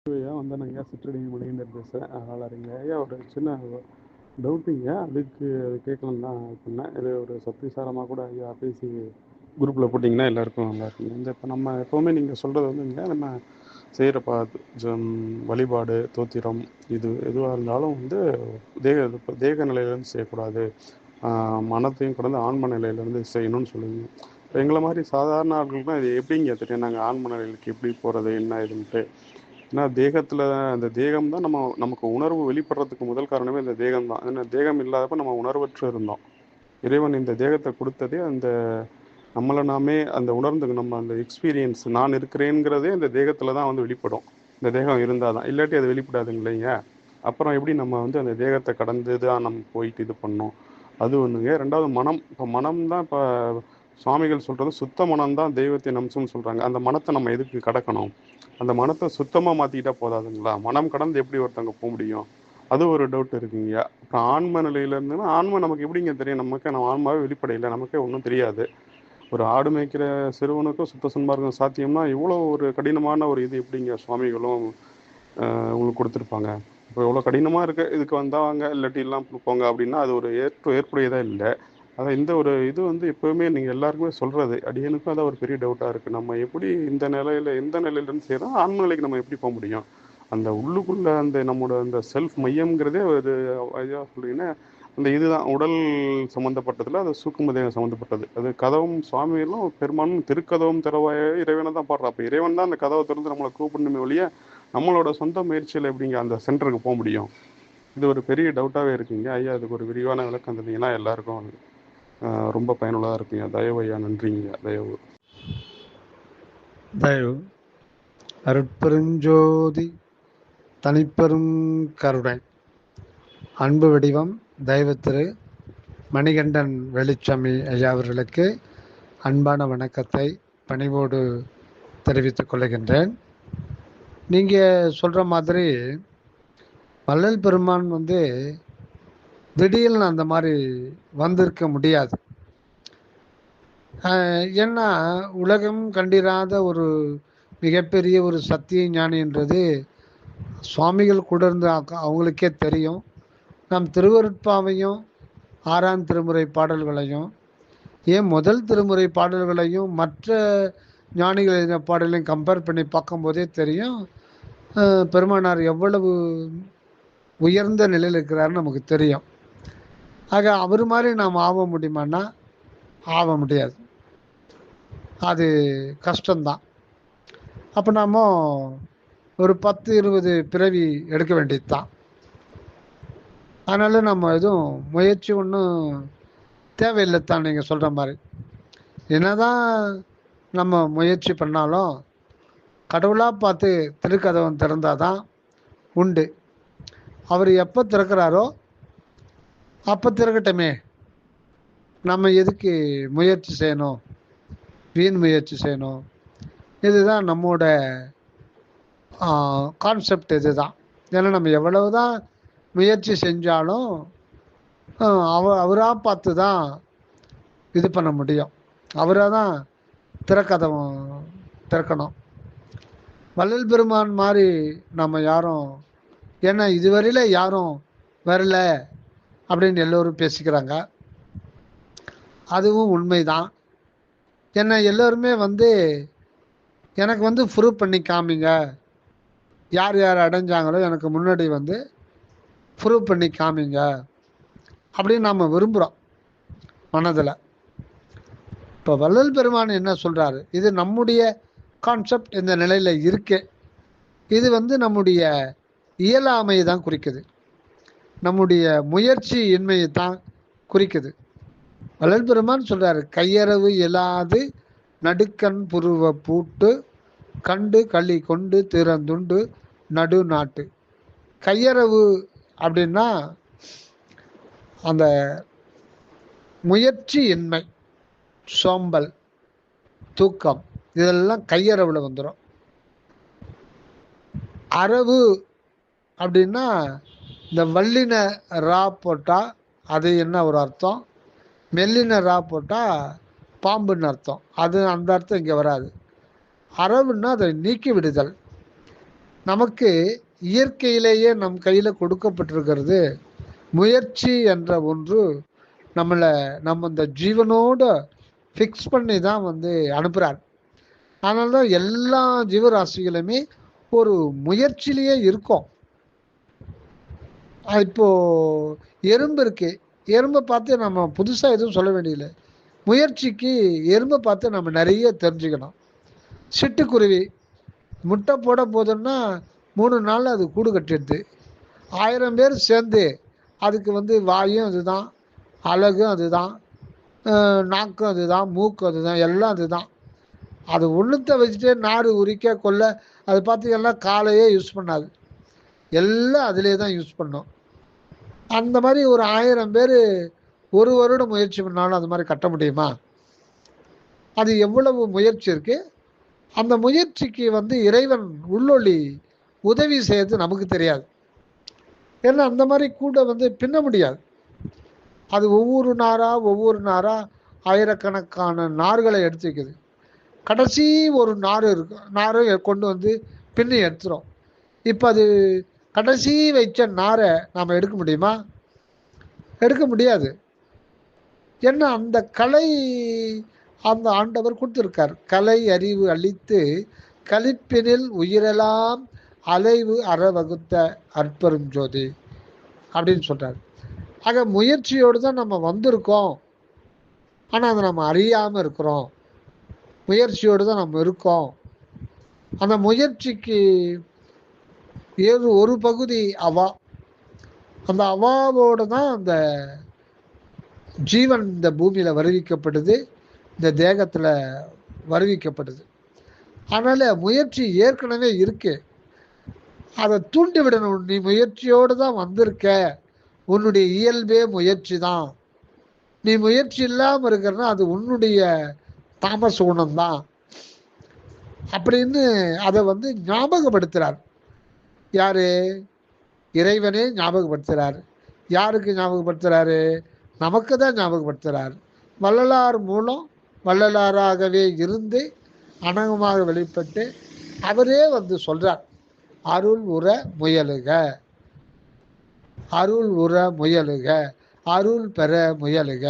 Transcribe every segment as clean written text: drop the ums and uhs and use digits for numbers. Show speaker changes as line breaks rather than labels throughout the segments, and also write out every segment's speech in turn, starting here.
ஐயா வந்தேனுங்க. சிற்றடி மணிகண்டன் பேசுகிறேன். அதனால் இருங்க ஐயா, ஒரு சின்ன டவுட்டுங்க. அதுக்கு கேட்கலாம் தான் பண்ணேன். இது ஒரு சத்திசாரமாக கூட ஐயா பேசி குரூப்பில் போட்டிங்கன்னா எல்லாருக்கும் நல்லா இருக்குங்க. இந்த இப்போ நம்ம எப்போவுமே நீங்கள் சொல்கிறது வந்துங்க, நம்ம செய்கிற வழிபாடு தோத்திரம் இது எதுவாக இருந்தாலும் வந்து தேக நிலையிலேருந்து செய்யக்கூடாது, மனத்தையும் கடந்து ஆன்ம நிலையிலேருந்து செய்யணும்னு சொல்லுவீங்க. இப்போ எங்களை மாதிரி சாதாரண ஆட்களுக்குலாம் இது எப்படிங்க தெரியும் நாங்கள் ஆன்ம நிலைகளுக்கு எப்படி போகிறது என்ன இதுன்ட்டு? ஏன்னா தேகத்தில் அந்த தேகம் தான் நமக்கு உணர்வு வெளிப்படுறதுக்கு முதல் காரணமே இந்த தேகம் தான். ஏன்னா தேகம் இல்லாதப்ப நம்ம உணர்வற்று இருந்தோம். இறைவன் இந்த தேகத்தை கொடுத்ததே அந்த நம்மளை நாமே அந்த உணர்ந்து நம்ம அந்த எக்ஸ்பீரியன்ஸ் நான் இருக்கிறேங்கிறதே இந்த தேகத்தில் தான் வந்து வெளிப்படும். இந்த தேகம் இருந்தால் தான், இல்லாட்டி அது வெளிப்படாதுங்க இல்லைங்க. அப்புறம் எப்படி நம்ம வந்து அந்த தேகத்தை கடந்து தான் நம்ம போயிட்டு இது பண்ணோம்? அது ஒன்றுங்க. ரெண்டாவது மனம். இப்போ மனம் தான் இப்போ சுவாமிகள் சொல்கிறது சுத்த மனம் தான் தெய்வத்தின் அம்சம்னு சொல்கிறாங்க. அந்த மனத்தை நம்ம எதுக்கு கடக்கணும்? அந்த மனத்தை சுத்தமாக மாற்றிக்கிட்டா போதாதுங்களா? மனம் கடந்து எப்படி ஒருத்தவங்க போக முடியும்? அது ஒரு டவுட் இருக்குங்க. அப்புறம் ஆன்ம நிலையில் இருந்துன்னா ஆன்மா நமக்கு எப்படிங்க தெரியும்? நம்ம ஆன்மாவே வெளிப்படையில நமக்கே ஒன்றும் தெரியாது. ஒரு ஆடு மேய்க்கிற சிறுவனுக்கும் சுத்த சன்மார்க்கம் சாத்தியம்னா இவ்வளோ ஒரு கடினமான ஒரு இது எப்படிங்க சுவாமிகளும் உங்களுக்கு கொடுத்துருப்பாங்க? இப்போ எவ்வளோ கடினமாக இருக்குது, இதுக்கு வந்தாங்க இல்லாட்டி எல்லாம் போங்க அப்படின்னா அது ஒரு ஏற்புடையதாக இல்லை. அதான் இந்த ஒரு இது வந்து எப்போவுமே நீங்கள் எல்லாருக்குமே சொல்கிறது, அடியனுக்கும் அதான் ஒரு பெரிய டவுட்டாக இருக்குது. நம்ம எப்படி இந்த நிலையில் எந்த நிலையிலேருந்து செய்கிறோம், ஆன்ம நிலைக்கு நம்ம எப்படி போக முடியும்? அந்த உள்ளுக்குள்ளே அந்த நம்மளோட அந்த செல்ஃப் மையம்ங்கிறதே ஒரு இதாக சொல்கிறீங்கன்னா, அந்த இதுதான் உடல் சம்மந்தப்பட்டதில் அது சூக்கும தேகம் சம்மந்தப்பட்டது. அது கதவும் சுவாமிகளும் பெரும்பாலும் திருக்கதவும் திறவாய இறைவனை தான் பாடுறா. அப்போ இறைவன் தான் அந்த கதவை திறந்து நம்மளை கூப்பிடணுமே ஒழிய நம்மளோட சொந்த முயற்சியில் எப்படிங்க அந்த சென்டருக்கு போக முடியும்? இது ஒரு பெரிய டவுட்டாகவே இருக்குங்க ஐயா. அதுக்கு ஒரு விரிவான விளக்கம் தந்தீங்கன்னா எல்லாருக்கும் ரொம்ப பயனுள்ளதாக இருக்குங்க. தயவு ஐயா, நன்றிங்க. தயவு
தயவு அருட்பெருஞ்சோதி தனிப்பெரும் கருணை அன்பு வடிவம் தெய்வ திரு மணிகண்டன் வெளிச்சாமி ஐயா அவர்களுக்கு அன்பான வணக்கத்தை பணிவோடு தெரிவித்துக் கொள்கின்றேன். நீங்கள் சொல்கிற மாதிரி வள்ளல் பெருமான் திடீர்னு அந்த மாதிரி வந்திருக்க முடியாது. ஏன்னா உலகம் கண்டிராத ஒரு மிகப்பெரிய ஒரு சத்திய ஞானின்றது சுவாமிகள் கூட இருந்து அவங்களுக்கே தெரியும். நம் திருவருட்பாவையும் 6ஆம் திருமுறை பாடல்களையும் ஏன் முதல் திருமுறை பாடல்களையும் மற்ற ஞானிகள் எழுதின பாடலையும் கம்பேர் பண்ணி பார்க்கும்போதே தெரியும் பெருமானார் எவ்வளவு உயர்ந்த நிலையில் இருக்கிறாருன்னு நமக்கு தெரியும். ஆக அவர் மாதிரி நாம் ஆக முடியுமான்னா ஆக முடியாது, அது கஷ்டம்தான். அப்போ நாம் ஒரு 10-20 பிறவி எடுக்க வேண்டியது தான். அதனால் நம்ம எதுவும் முயற்சி ஒன்றும் தேவையில்லை தான். நீங்கள் சொல்கிற மாதிரி என்னதான் நம்ம முயற்சி பண்ணாலும் கடவுளாக பார்த்து திருக்கதவன் திறந்தால் தான் உண்டு. அவர் எப்போ திறக்கிறாரோ அப்போ திறக்கட்டுமே, நம்ம எதுக்கு முயற்சி செய்யணும், வீண் முயற்சி செய்யணும்? இதுதான் நம்மோட கான்செப்ட். இதுதான். ஏன்னா நம்ம எவ்வளவு தான் முயற்சி செஞ்சாலும் அவராக பார்த்து தான் இது பண்ண முடியும். அவராக தான் திறக்கதவம் திறக்கணும். வள்ளல் பெருமான் மாதிரி நம்ம யாரும், ஏன்னா இதுவரையில் யாரும் வரல அப்படின்னு எல்லோரும் பேசிக்கிறாங்க. அதுவும் உண்மைதான். ஏன்னா எல்லோருமே எனக்கு ப்ரூவ் பண்ணி காமிங்க, யார் யார் அடைஞ்சாங்களோ எனக்கு முன்னாடி ப்ரூவ் பண்ணி காமிங்க அப்படின்னு நாம் விரும்புகிறோம் மனதில். இப்போ வள்ளல் பெருமான் என்ன சொல்கிறாரு, இது நம்முடைய கான்செப்ட் இந்த நிலையில் இருக்கு. இது நம்முடைய இயலாமையை தான் குறிக்குது, நம்முடைய முயற்சி இன்மையை தான் குறிக்குது. வள்ளல் பெருமான் சொல்கிறாரு, கையறவு இயலாது நடுக்கண் புருவ பூட்டு கண்டு களி கொண்டு திறந்துண்டு நடு நாட்டு. கையறவு அப்படின்னா அந்த முயற்சி இன்மை, சோம்பல், தூக்கம், இதெல்லாம் கையறவில் வந்துடும். அரவு அப்படின்னா இந்த வல்லின ரா போட்டால் அது என்ன ஒரு அர்த்தம், மெல்லின ரா போட்டால் பாம்புன்னு அர்த்தம். அது அந்த அர்த்தம் இங்கே வராது. அரவுன்னா அதை நீக்கி விடுதல். நமக்கு இயற்கையிலேயே நம் கையில் கொடுக்கப்பட்டிருக்கிறது முயற்சி என்ற ஒன்று. நம்ம இந்த ஜீவனோட ஃபிக்ஸ் பண்ணி தான் அனுப்புகிறார். அதனால தான் எல்லா ஜீவராசிகளுமே ஒரு முயற்சியிலேயே இருக்கும். இப்போ எறும்பு இருக்கு, எறும்பை பார்த்து நம்ம புதுசாக எதுவும் சொல்ல வேண்டியதில்லை. முயற்சிக்கு எறும்பை பார்த்து நம்ம நிறைய தெரிஞ்சுக்கணும். சிட்டுக்குருவி முட்டை போட போதுன்னா 3 நாள் அது கூடு கட்டிடுது. 1000 பேர் சேர்ந்து அதுக்கு வாயும் அதுதான், அழகும் அதுதான், நாக்கும் அதுதான், மூக்கும் அதுதான், எல்லாம் அதுதான். அது ஒன்றுத்தை வச்சுட்டு நார் உரிக்க கொள்ள அது பார்த்தீங்கன்னா காலையே யூஸ் பண்ணாது, எல்லாம் அதிலே தான் யூஸ் பண்ணோம். அந்த மாதிரி ஒரு 1000 பேர் ஒரு வருடம் முயற்சி பண்ணாலும் அது மாதிரி கட்ட முடியுமா? அது எவ்வளவு முயற்சி இருக்கு. அந்த முயற்சிக்கு இறைவன் உள்ளொளி உதவி செய்யறது நமக்கு தெரியாது. ஏன்னா அந்த மாதிரி கூட பின்ன முடியாது. அது ஒவ்வொரு நாரா ஆயிரக்கணக்கான நார்களை எடுத்து வைக்குது. கடைசி ஒரு நார் இருக்கும், நாரை கொண்டு பின்னி எடுத்துரும். இப்போ அது கடைசி வச்ச நாரை நாம் எடுக்க முடியுமா? எடுக்க முடியாது. ஏன்னா அந்த கலை அந்த ஆண்டவர் கொடுத்துருக்கார். கலை அறிவு அளித்து கலிப்பினில் உயிரெல்லாம் அலைவு அறவகுத்த அற்பெரும் ஜோதி அப்படின்னு சொல்றார். ஆக முயற்சியோடு தான் நம்ம வந்திருக்கோம். ஆனால் அதை நம்ம அறியாமல் இருக்கிறோம். முயற்சியோடு தான் நம்ம இருக்கோம். அந்த முயற்சிக்கு ஒரு பகுதி அவா. அந்த அவாவோடு தான் அந்த ஜீவன் இந்த பூமியில் வருவிக்கப்படுது, இந்த தேகத்தில் வருவிக்கப்படுது. அதனால் முயற்சி ஏற்கனவே இருக்கு. அதை தூண்டி விடணும். நீ முயற்சியோடு தான் வந்திருக்க, உன்னுடைய இயல்பே முயற்சி தான். நீ முயற்சி இல்லாமல் இருக்கிறன்னா அது உன்னுடைய தாமச குணம்தான் அப்படின்னு அதை ஞாபகப்படுத்துகிறார். யாரு? இறைவனே ஞாபகப்படுத்துகிறார். யாருக்கு ஞாபகப்படுத்துகிறாரு? நமக்கு தான் ஞாபகப்படுத்துகிறார். வள்ளலார் மூலம் வள்ளலாராகவே இருந்து அனகமாக வெளிப்பட்டு அவரே சொல்றார், அருள் உற முயலுக, அருள் உற முயலுக, அருள் பெற முயலுக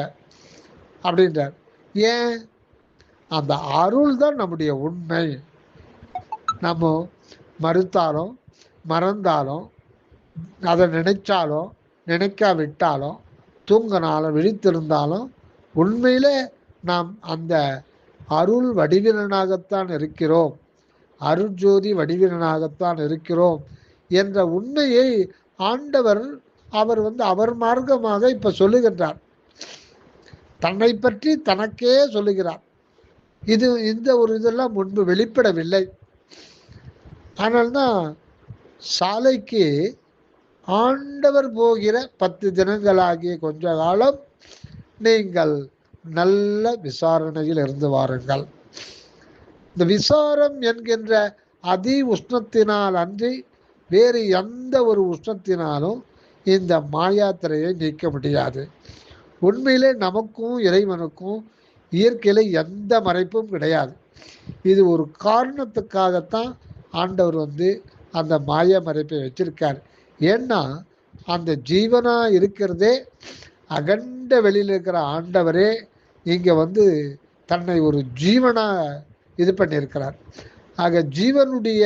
அப்படின்றார். ஏன்? அந்த அருள் தான் நம்முடைய உண்மை. நம்ம மறுத்தாலும் மறந்தாலும் அதை நினைச்சாலும் நினைக்காவிட்டாலும் தூங்கினாலும் விழித்திருந்தாலும் உண்மையிலே நாம் அந்த அருள் வடிவினனாகத்தான் இருக்கிறோம், அருட்ஜோதி வடிவினனாகத்தான் இருக்கிறோம் என்ற உண்மையை ஆண்டவர் அவர் மார்க்கமாக இப்ப சொல்லுகின்றார். தன்னை பற்றி தனக்கே சொல்லுகிறார். இந்த ஒரு இதெல்லாம் முன்பு வெளிப்படவில்லை. ஆனால்தான் சாலைக்கு ஆண்டவர் போகிற 10 தினங்களாகிய கொஞ்ச காலம் நீங்கள் நல்ல விசாரணையில் இருந்து வாருங்கள். இந்த விசாரம் என்கின்ற அதி உஷ்ணத்தினால் அன்றி வேறு எந்த ஒரு உஷ்ணத்தினாலும் இந்த மாயாத்திரையை நீக்க முடியாது. உண்மையிலே நமக்கும் இறைவனுக்கும் இயற்கையில எந்த மறைப்பும் கிடையாது. இது ஒரு காரணத்துக்காகத்தான் ஆண்டவர் அந்த மாய மறைப்பை வச்சிருக்கார். ஏன்னா அந்த ஜீவனா இருக்கிறதே அகண்ட வெளியில் இருக்கிற ஆண்டவரே இங்க தன்னை ஒரு ஜீவனா இது பண்ணியிருக்கிறார். ஆக ஜீவனுடைய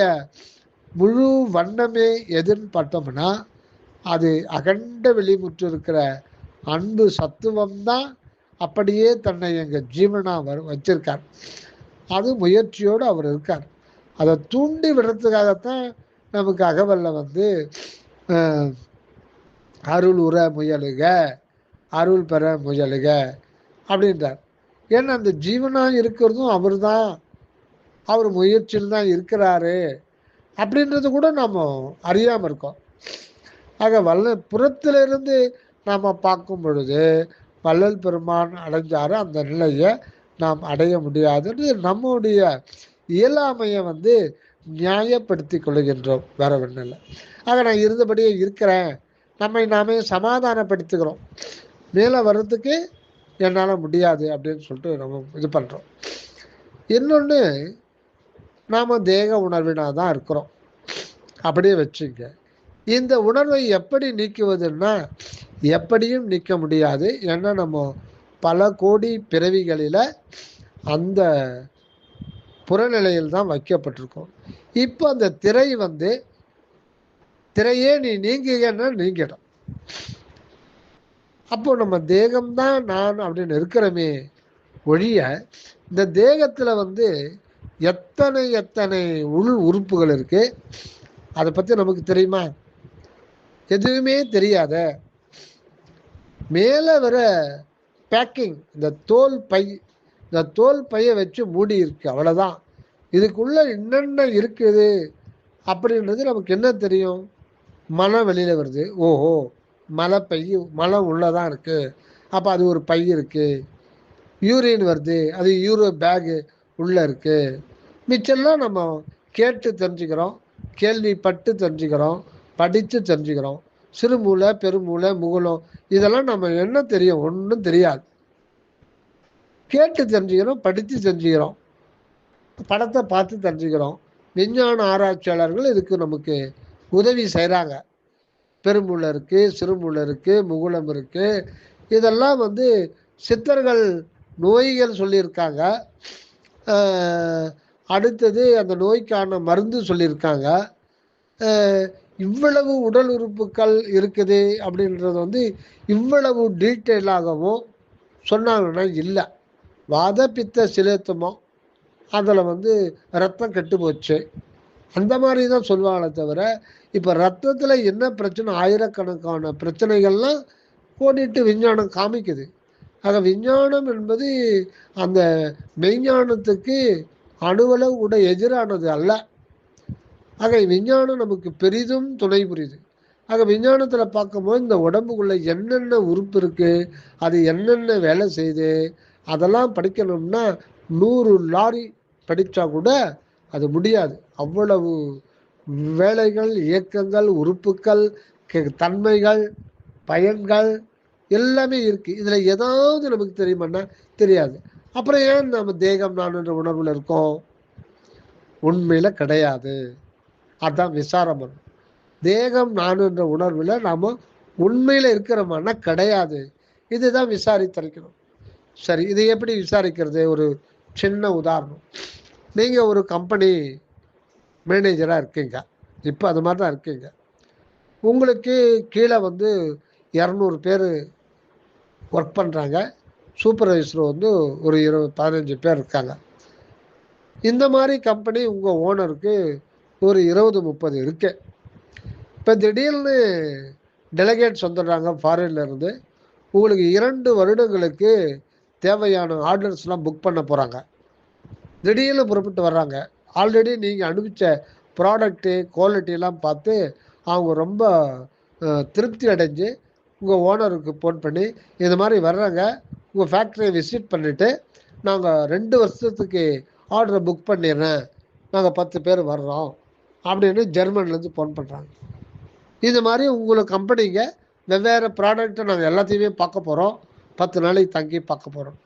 முழு வண்ணமே எதுன்னு பார்த்தோம்னா அது அகண்ட வெளிமுற்று இருக்கிற அன்பு சத்துவம் தான் அப்படியே தன்னை எங்க ஜீவனா வச்சிருக்கார். அது முயற்சியோடு அவர் இருக்கார். அதை தூண்டி விடுறதுக்காகத்தான் நமக்கு அகவல்ல அருள் உற முயலுக, அருள் பெற முயலுக அப்படின்றார். ஏன்னா அந்த ஜீவனா இருக்கிறதும் அவர் தான், அவர் முயற்சியில் தான் இருக்கிறாரு அப்படின்றது கூட நாம் அறியாமல் இருக்கோம். ஆக புறத்திலிருந்து நாம் பார்க்கும் பொழுது வள்ளல் பெருமான் அடைஞ்சாரு, அந்த நிலையை நாம் அடைய முடியாதுன்னு நம்முடைய இயலாமையை நியாயப்படுத்தி கொள்கின்றோம், வேற ஒன்றும் இல்லை. ஆக நான் இருந்தபடியே இருக்கிறேன், நம்மை நாமே சமாதானப்படுத்திக்கிறோம். மேலே வர்றதுக்கு என்னால் முடியாது அப்படின்னு சொல்லிட்டு நம்ம இது பண்ணுறோம். இன்னொன்று, நாம் தேக உணர்வினாக தான் இருக்கிறோம். அப்படியே வச்சுங்க. இந்த உணர்வை எப்படி நீக்குவதுன்னா, எப்படியும் நீக்க முடியாது. ஏன்னா நம்ம பல கோடி பிறவிகளில் அந்த புறநிலையில் தான் வைக்கப்பட்டிருக்கோம். இப்போ அந்த திரை வந்து திரையே நீ நீங்குகன்னா நீங்கிடும். அப்போ நம்ம தேகம்தான் நான் அப்படின்னு இருக்கிறோமே ஒழிய, இந்த தேகத்துல வந்து எத்தனை எத்தனை உள் உறுப்புகள் இருக்கு, அதை பத்தி நமக்கு தெரியுமா? எதுவுமே தெரியாத மேல வர பேக்கிங், இந்த தோல் பையை வச்சு மூடி இருக்கு, அவ்வளவுதான். இதுக்குள்ள என்னென்ன இருக்குது அப்படின்றது நமக்கு என்ன தெரியும்? மலம் வெளியில வருது, ஓஹோ மலம் உள்ளதான் இருக்கு, அப்ப அது ஒரு பை இருக்கு. யூரின் வருது, அது யூரோ பேகு உள்ள இருக்கு. மிச்சம்லாம் நம்ம கேட்டு தெரிஞ்சுக்கிறோம், கேள்விப்பட்டு தெரிஞ்சுக்கிறோம், படித்து தெரிஞ்சுக்கிறோம். சிறுமூளை, பெருமூளை, முகுலம், இதெல்லாம் நம்ம என்ன தெரியும்? ஒன்றும் தெரியாது. கேட்டு தெரிஞ்சுக்கிறோம், படித்து தெரிஞ்சுக்கிறோம், படத்தை பார்த்து தெரிஞ்சுக்கிறோம். விஞ்ஞான ஆராய்ச்சியாளர்கள் இதுக்கு நமக்கு உதவி செய்கிறாங்க. பெருமூளை இருக்கு, சிறுமூளை இருக்கு, முகுலம் இருக்கு. இதெல்லாம் வந்து சித்தர்கள் நோய்கள் சொல்லியிருக்காங்க. அடுத்தது அந்த நோய்க்கான மருந்து சொல்லியிருக்காங்க. இவ்வளவு உடல் உறுப்புகள் இருக்குது அப்படின்றது வந்து இவ்வளவு டீட்டெயிலாகவும் சொன்னாங்கன்னா இல்லை. வாத பித்த சிலேத்துமோ அதில் வந்து ரத்தம் கெட்டு போச்சு, அந்த மாதிரி தான் சொல்லுவாங்களே தவிர, இப்போ ரத்தத்தில் என்ன பிரச்சனை, ஆயிரக்கணக்கான பிரச்சனைகள்லாம் கோடிட்டு விஞ்ஞானம் காமிக்குது. ஆக விஞ்ஞானம் என்பது அந்த மெய்ஞானத்துக்கு அணுவளவு கூட எதிரானது அல்ல. ஆக விஞ்ஞானம் நமக்கு பெரிதும் துணை புரியுது. ஆக விஞ்ஞானத்தில் பார்க்கும்போது இந்த உடம்புக்குள்ள என்னென்ன உறுப்பு இருக்கு, அது என்னென்ன வேலை செய்யுது, அதெல்லாம் படிக்கணும்னா 100 லாரி படித்தா கூட அது முடியாது. அவ்வளவு வேலைகள், இயக்கங்கள், உறுப்புகள், தன்மைகள், பயன்கள் எல்லாமே இருக்கு. இதுல ஏதாவது நமக்கு தெரியுமான்னா தெரியாது. அப்புறம் ஏன் நம்ம தேகம் நான் என்ற உணர்வுல இருக்கோம்? உண்மையில கிடையாது. அதான் விசாரம். தேகம் நான் என்ற உணர்வுல நாம உண்மையில இருக்கிறோமான்னா கிடையாது. இதுதான் விசாரித்திருக்கணும். சரி, இதை எப்படி விசாரிக்கிறது? ஒரு சின்ன உதாரணம். நீங்க ஒரு கம்பெனி மேனேஜரா இருக்கீங்க, இப்போ அது மாதிரி தான் இருக்கீங்க. உங்களுக்கு கீழே வந்து 200 பேர் ஒர்க் பண்ணுறாங்க. சூப்பர்வைசர் வந்து ஒரு 15 பேர் இருக்காங்க. இந்த மாதிரி கம்பெனி உங்கள் ஓனருக்கு ஒரு 20-30 இருக்கு. இப்போ திடீர்னு டெலிகேட்ஸ் வந்துடுறாங்க ஃபாரின்ல இருந்து. உங்களுக்கு 2 வருடங்களுக்கு தேவையான ஆர்டர்ஸ்லாம் புக் பண்ண போகிறாங்க. திடீர்னு புறப்பட்டு வர்றாங்க. ஆல்ரெடி நீங்கள் அனுப்பிச்ச ப்ராடக்ட்டு குவாலிட்டிலாம் பார்த்து அவங்க ரொம்ப திருப்தி அடைஞ்சு உங்கள் ஓனருக்கு ஃபோன் பண்ணி, இது மாதிரி வர்றாங்க, உங்கள் ஃபேக்ட்ரியை விசிட் பண்ணிவிட்டு நாங்கள் 2 வருஷத்துக்கு ஆர்டரை புக் பண்ணிடுறேன், நாங்கள் 10 பேர் வர்றோம் அப்படின்னு ஜெர்மன்லேருந்து ஃபோன் பண்ணுறாங்க. இது மாதிரி உங்களுக்கு கம்பெனிங்க வெவ்வேறு ப்ராடக்ட்டை நாங்கள் எல்லாத்தையுமே பார்க்க போகிறோம், 10 நாளைக்கு தங்கி பார்க்க போகிறோம்.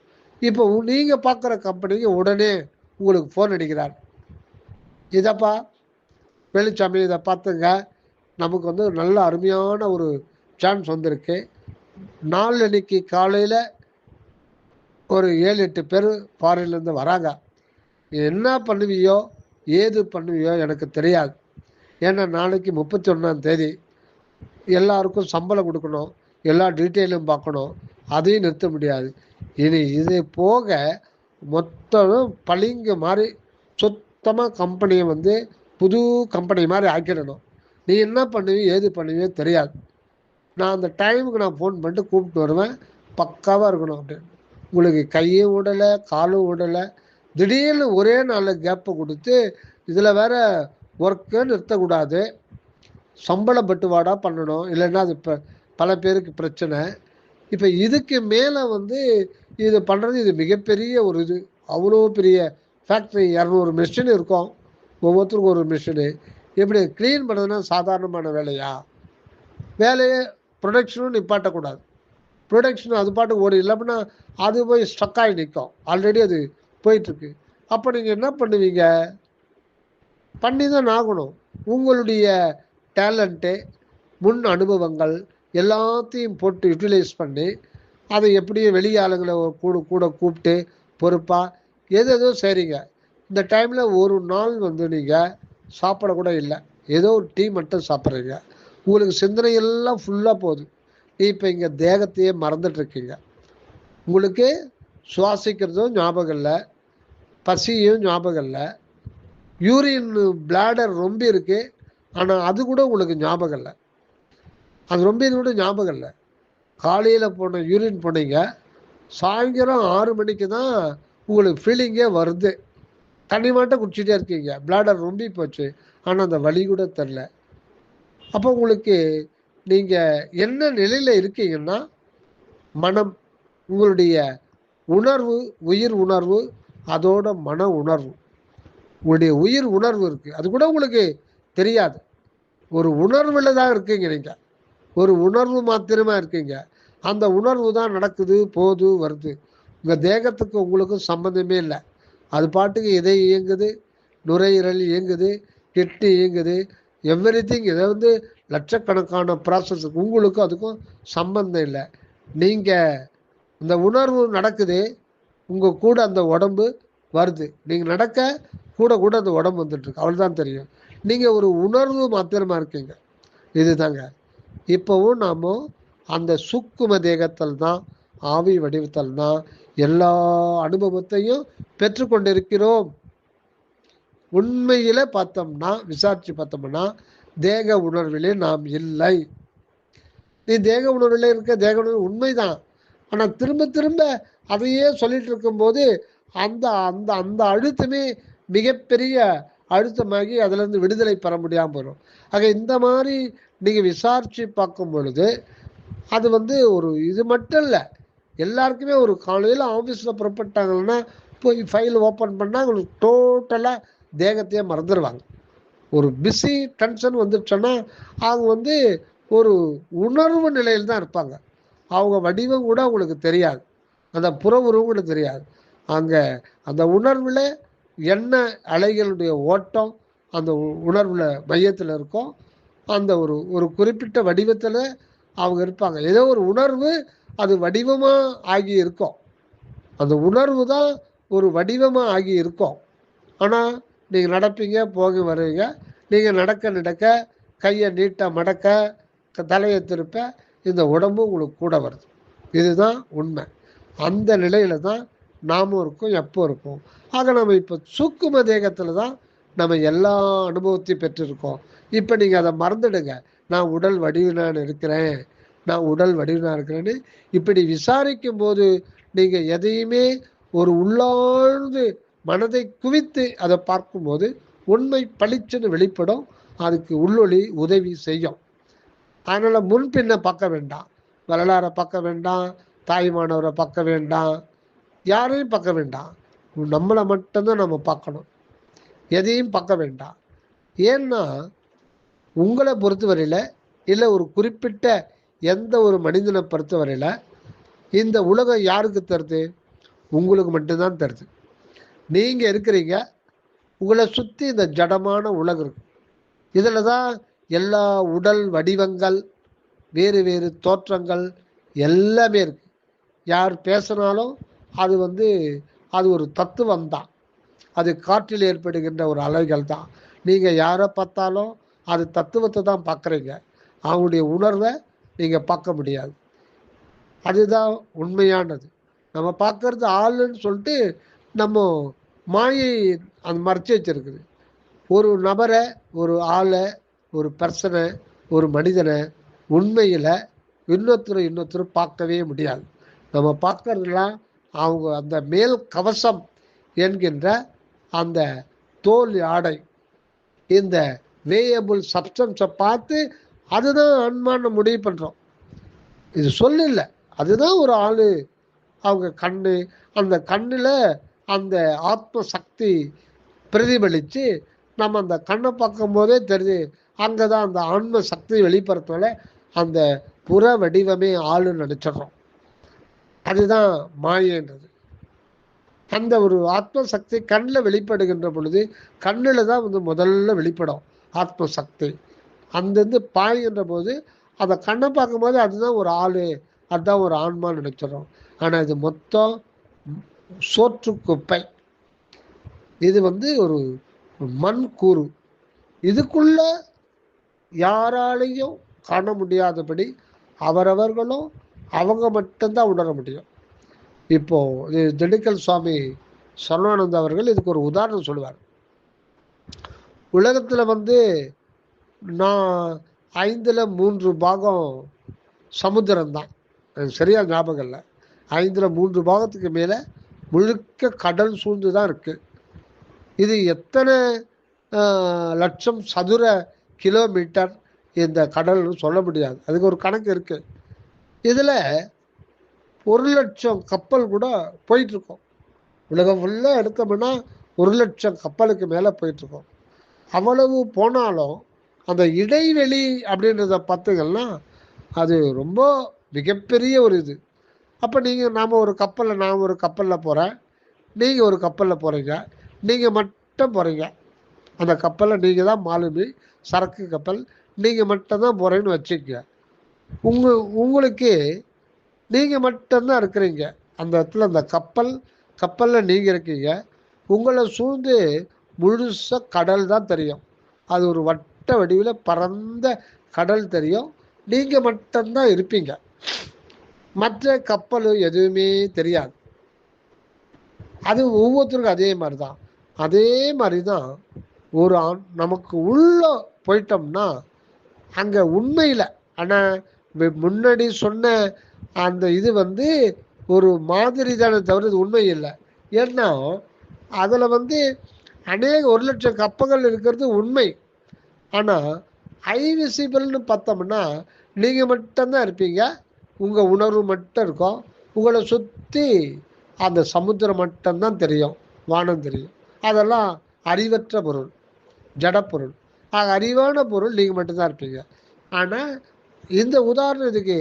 இப்போ நீங்கள் பார்க்குற கம்பெனிக்கு உடனே உங்களுக்கு ஃபோன் அடிக்கிறார், இதப்பா வெளிச்சாமி, இதை பார்த்துங்க, நமக்கு வந்து நல்ல அருமையான ஒரு சான்ஸ் வந்திருக்கு. நாளன்னைக்கு காலையில் ஒரு 7-8 பேர் ஃபாரின்லேருந்து வராங்க. என்ன பண்ணுவியோ ஏது பண்ணுவியோ எனக்கு தெரியாது. ஏன்னா நாளைக்கு 31ஆம் தேதி எல்லாருக்கும் சம்பளம் கொடுக்கணும், எல்லா டீட்டெயிலும் பார்க்கணும், அதையும் நிறுத்த முடியாது. இனி இது போக மொத்தம் பளிங்கு மாதிரி சுத்தமாக கம்பெனியை வந்து புது கம்பெனி மாதிரி ஆக்கிடணும். நீ என்ன பண்ணுவியோ ஏது பண்ணுவியோ தெரியாது. நான் அந்த டைமுக்கு நான் ஃபோன் பண்ணிட்டு கூப்பிட்டு வருவேன், பக்காவாக இருக்கணும் அப்படின்னு. உங்களுக்கு கையும் விடலை, காலும் விடலை, திடீர்னு ஒரே நாளில் கேப்பை கொடுத்து இதில் வேற ஒர்க்கை நிறுத்தக்கூடாது, சம்பள பட்டுவாடாக பண்ணணும், இல்லைன்னா அது இப்போ பல பேருக்கு பிரச்சனை. இப்போ இதுக்கு மேலே வந்து இது பண்ணுறது, இது மிகப்பெரிய ஒரு இது. அவ்வளோ பெரிய ஃபேக்ட்ரி, 200 மிஷின் இருக்கும், ஒவ்வொருத்தருக்கும் ஒரு மிஷினு. எப்படி க்ளீன் பண்ணுறதுன்னா சாதாரணமான வேலையா? வேலையை ப்ரொடக்ஷனும் நிப்பாட்டக்கூடாது. ப்ரொடக்ஷன் அது பாட்டுக்கு ஓடி இல்லை அப்படின்னா அது போய் ஸ்டக்காகி நிற்கும், ஆல்ரெடி அது போயிட்டுருக்கு. அப்போ நீங்கள் என்ன பண்ணுவீங்க? பண்ணி தான் ஆகணும். உங்களுடைய டேலண்ட்டு, முன் அனுபவங்கள் எல்லாத்தையும் போட்டு யூட்டிலைஸ் பண்ணி அதை எப்படியும் வெளி ஆளுங்களை கூட கூட கூப்பிட்டு பொறுப்பாக எதோ செய்கிறீங்க. இந்த டைமில் ஒரு நாள் வந்து நீங்கள் சாப்பிடக்கூட இல்லை, ஏதோ ஒரு டீ மட்டும் சாப்பிட்றீங்க. உங்களுக்கு சிந்தனை எல்லாம் ஃபுல்லாக போகுது. இப்போ இங்கே தேகத்தையே மறந்துட்டுருக்கீங்க. உங்களுக்கு சுவாசிக்கிறதும் ஞாபகம் இல்லை, பசியும் ஞாபகம் இல்லை, யூரின் பிளாடர் ரொம்ப இருக்கு, ஆனால் அது கூட உங்களுக்கு ஞாபகம் இல்லை. அது ரொம்ப இது கூட ஞாபகம் இல்லை. காலையில் போன யூரின் போனீங்க, சாயந்தரம் 6 மணிக்கு தான் உங்களுக்கு ஃபீலிங்கே வருது. தண்ணி மட்டும் குடிச்சிட்டே இருக்கீங்க, பிளாடர் ரொம்ப போச்சு, ஆனால் அந்த வலி கூட தெரில. அப்போ உங்களுக்கு நீங்கள் என்ன நிலையில் இருக்கீங்கன்னா, மனம், உங்களுடைய உணர்வு, உயிர் உணர்வு, அதோட மன உணர்வு, உங்களுடைய உயிர் உணர்வு இருக்குது, அது கூட உங்களுக்கு தெரியாது. ஒரு உணர்வில் தான் இருக்கீங்க, நீங்கள் ஒரு உணர்வு மாத்திரமா இருக்கீங்க. அந்த உணர்வு தான் நடக்குது, போகுது, வருது. உங்கள் தேகத்துக்கு உங்களுக்கும் சம்மந்தமே இல்லை. அது பாட்டுக்கு இதை இயங்குது, நுரையீரல் இயங்குது, கிட்னி இயங்குது, எவ்ரிதிங். இதை வந்து லட்சக்கணக்கான ப்ராசஸ், உங்களுக்கும் அதுக்கும் சம்பந்தம் இல்லை. நீங்கள் இந்த உணர்வு நடக்குது, உங்கள் கூட அந்த உடம்பு வருது, நீங்கள் நடக்க கூட கூட அந்த உடம்பு வந்துட்டுருக்கு, அவ்வளோதான் தெரியும். நீங்கள் ஒரு உணர்வு மாத்திரமா இருக்கீங்க. இதுதாங்க. இப்போவும் நாம் அந்த சூக்கும தேகத்தில் தான், ஆவி வடிவத்தில் தான் எல்லா அனுபவத்தையும் பெற்றுக்கொண்டிருக்கிறோம். உண்மையில பார்த்தோம்னா, விசாரிச்சு பார்த்தோம்னா, தேக உணர்விலே நாம் இல்லை. நீ தேக உணர்விலே இருக்க, தேக உணர்வு உண்மைதான். ஆனால் திரும்ப திரும்ப அதையே சொல்லிட்டு இருக்கும்போது அந்த அந்த அந்த அழுத்தமே மிகப்பெரிய அழுத்தமாகி அதிலிருந்து விடுதலை பெற முடியாமல் போயிடும். ஆக இந்த மாதிரி நீங்கள் விசாரித்து பார்க்கும் பொழுது அது வந்து ஒரு இது மட்டும் இல்லை, எல்லாருக்குமே ஒரு காலையில் ஆஃபீஸில் புறப்பட்டாங்கன்னா போய் ஃபைல் ஓப்பன் பண்ணால் அவங்களுக்கு டோட்டலாக தேகத்தையே மறந்துடுவாங்க. ஒரு பிஸி டென்ஷன் வந்துடுச்சோன்னா அவங்க வந்து ஒரு உணர்வு நிலையில் தான் இருப்பாங்க. அவங்க வடிவம் கூட அவங்களுக்கு தெரியாது, அந்த புற உருவம் கூட தெரியாது. அங்கே அந்த உணர்வில் என்ன அலைகளுடைய ஓட்டம் அந்த உணர்வில் மையத்தில் இருக்கும். அந்த ஒரு ஒரு குறிப்பிட்ட வடிவத்தில் அவங்க இருப்பாங்க. ஏதோ ஒரு உணர்வு அது வடிவமாக ஆகி இருக்கும். அந்த உணர்வு தான் ஒரு வடிவமாக ஆகி இருக்கும். ஆனால் நீங்கள் நடப்பீங்க, போக வருவீங்க. நீங்கள் நடக்க நடக்க கையை நீட்ட மடக்க தலையை திருப்ப இந்த உடம்பு உங்களுக்கு கூட வருது. இதுதான் உண்மை. அந்த நிலையில தான் நாமும் இருக்கோம், எப்போ இருக்கோம். ஆக நம்ம இப்போ சூக்கும தேகத்தில் தான் நம்ம எல்லா அனுபவத்தையும் பெற்றிருக்கோம். இப்போ நீங்கள் அதை மறந்துடுங்க. நான் உடல் வடிவினான் இருக்கிறேன், நான் உடல் வடிவினான் இருக்கிறேன்னு இப்படி விசாரிக்கும் போது நீங்கள் எதையுமே ஒரு உள்ளாழ்ந்து மனதை குவித்து அதை பார்க்கும்போது உண்மை பளிச்சுன்னு வெளிப்படும். அதுக்கு உள்ளொளி உதவி செய்யும். அதனால் முன்பின்ன பார்க்க வேண்டாம், வரலாறை பார்க்க வேண்டாம், தாய்மானவரை பார்க்க வேண்டாம், யாரையும் பார்க்க வேண்டாம். நம்மளை மட்டும்தான் நம்ம பார்க்கணும், எதையும் பார்க்க வேண்டாம். ஏன்னா உங்களை பொறுத்தவரையில் இல்லை ஒரு குறிப்பிட்ட எந்த ஒரு மனிதனை பொறுத்தவரையில் இந்த உலகம் யாருக்கு தருது? உங்களுக்கு மட்டும்தான் தருது. நீங்கள் இருக்கிறீங்க, உங்களை சுற்றி இந்த ஜடமான உலகம் இருக்கு. இதில் தான் எல்லா உடல் வடிவங்கள், வேறு வேறு தோற்றங்கள் எல்லாமே இருக்கு. யார் பேசினாலும் அது வந்து அது ஒரு தத்துவம் தான், அது காற்றில் ஏற்படுகின்ற ஒரு அலைகள் தான். நீங்கள் யாரை பார்த்தாலும் அது தத்துவத்தை தான் பார்க்குறீங்க, அவங்களுடைய உணர்வை நீங்கள் பார்க்க முடியாது. அதுதான் உண்மையானது. நம்ம பார்க்கறது ஆளுன்னு சொல்லிட்டு நம்ம மாயை அந்த மறைச்சி வச்சிருக்குது. ஒரு நபரை, ஒரு ஆளை, ஒரு பர்சனை, ஒரு மனிதனை உண்மையில் இன்னொருத்தர் பார்க்கவே முடியாது. நம்ம பார்க்கறதுலாம் அவங்க அந்த மேல் கவசம் என்கின்ற அந்த தோல் ஆடை, இந்த வேயபிள் சப்ஸ்டன்ஸை பார்த்து அதுதான் ஆன்மான்னு முடிவு பண்ணுறோம். இது சொல்லல, அதுதான் ஒரு ஆள். அவங்க கண்ணு, அந்த கண்ணில் அந்த ஆத்ம சக்தி பிரதிபலித்து நம்ம அந்த கண்ணை பார்க்கும் போதே தெரியுது, அங்கே தான் அந்த ஆன்ம சக்தி வெளிப்படுறதுனால அந்த புற வடிவமே ஆளுன்னு நினச்சிட்றோம். அதுதான் மாயன்றது. அந்த ஒரு ஆத்ம சக்தி கண்ணில் வெளிப்படுகின்ற பொழுது கண்ணில் தான் முதல்ல வெளிப்படும் ஆத்ம சக்தி. அந்த பாய்கின்ற போது அதை கண்ணை பார்க்கும்போது அதுதான் ஒரு ஆளு, அதுதான் ஒரு ஆன்மான்னு நினைச்சிடும். ஆனால் இது மொத்தம் சோற்று குப்பை. இது ஒரு மண் கூறு. இதுக்குள்ள யாராலையும் காண முடியாதபடி அவரவர்களும் அவங்க மட்டும்தான் உணர முடியும். இப்போ திண்டுக்கல் சுவாமி சரவானந்த அவர்கள் இதுக்கு ஒரு உதாரணம் சொல்லுவார். உலகத்துல நான் 3/5 பாகம் சமுத்திரம் தான், சரியா ஞாபகம் இல்லை. 3/5 மேல முழுக்க கடல் சூழ்ந்து தான் இருக்கு. இது எத்தனை லட்சம் சதுர கிலோமீட்டர் இந்த கடல்னு சொல்ல முடியாது, அதுக்கு ஒரு கணக்கு இருக்கு. இதுல 1,00,000 கப்பல் கூட போயிட்டு இருக்கோம். உலகம் ஃபுல்லாக எடுத்தோம்னா 1,00,000 கப்பலுக்கு மேலே போயிட்டு இருக்கோம். அவ்வளவு போனாலும் அந்த இடைவெளி அப்படின்றத பார்த்தீங்கன்னா அது ரொம்ப மிகப்பெரிய ஒரு இது. அப்போ நாம் ஒரு கப்பலில், நான் ஒரு கப்பலில் போகிறேன், நீங்கள் ஒரு கப்பலில் போகிறீங்க, நீங்கள் மட்டும் போகிறீங்க. அந்த கப்பலில் நீங்கள் தான் மாலுமி, சரக்கு கப்பல், நீங்கள் மட்டும்தான் போகிறீங்கன்னு வச்சுக்கங்க. உங்களுக்கு நீங்கள் மட்டும்தான் இருக்கிறீங்க அந்த இடத்துல. அந்த கப்பலில் நீங்கள் இருக்கீங்க. உங்களை சூழ்ந்து முழுசாக கடல் தான் தெரியும். அது ஒரு வட்ட வடிவில் பரந்த கடல் தெரியும். நீங்கள் மட்டும்தான் இருப்பீங்க. மற்ற கப்பல் எதுவுமே தெரியாது. அது ஒவ்வொருத்தருக்கும் அதே மாதிரி தான். அதே மாதிரி தான் ஒரு நமக்கு உள்ள போயிட்டோம்னா அங்கே உண்மையில், ஆனால் முன்னாடி சொன்ன அந்த இது ஒரு மாதிரி தானே தவிர இது உண்மை இல்லை. ஏன்னா அதில் அநேக 1,00,000 கப்பல்கள் இருக்கிறது உண்மை. ஆனால் ஐவிசிபிள்னு பார்த்தோம்னா நீங்கள் மட்டும்தான் இருப்பீங்க. உங்கள் உணர்வு மட்டும் இருக்கும். உங்களை சுற்றி அந்த சமுத்திரம் மட்டும்தான் தெரியும், வானம் தெரியும். அதெல்லாம் அறிவற்ற பொருள், ஜடப்பொருள். அறிவான பொருள் நீங்கள் மட்டும்தான் இருப்பீங்க. ஆனால் இந்த உதாரணம் இதுக்கு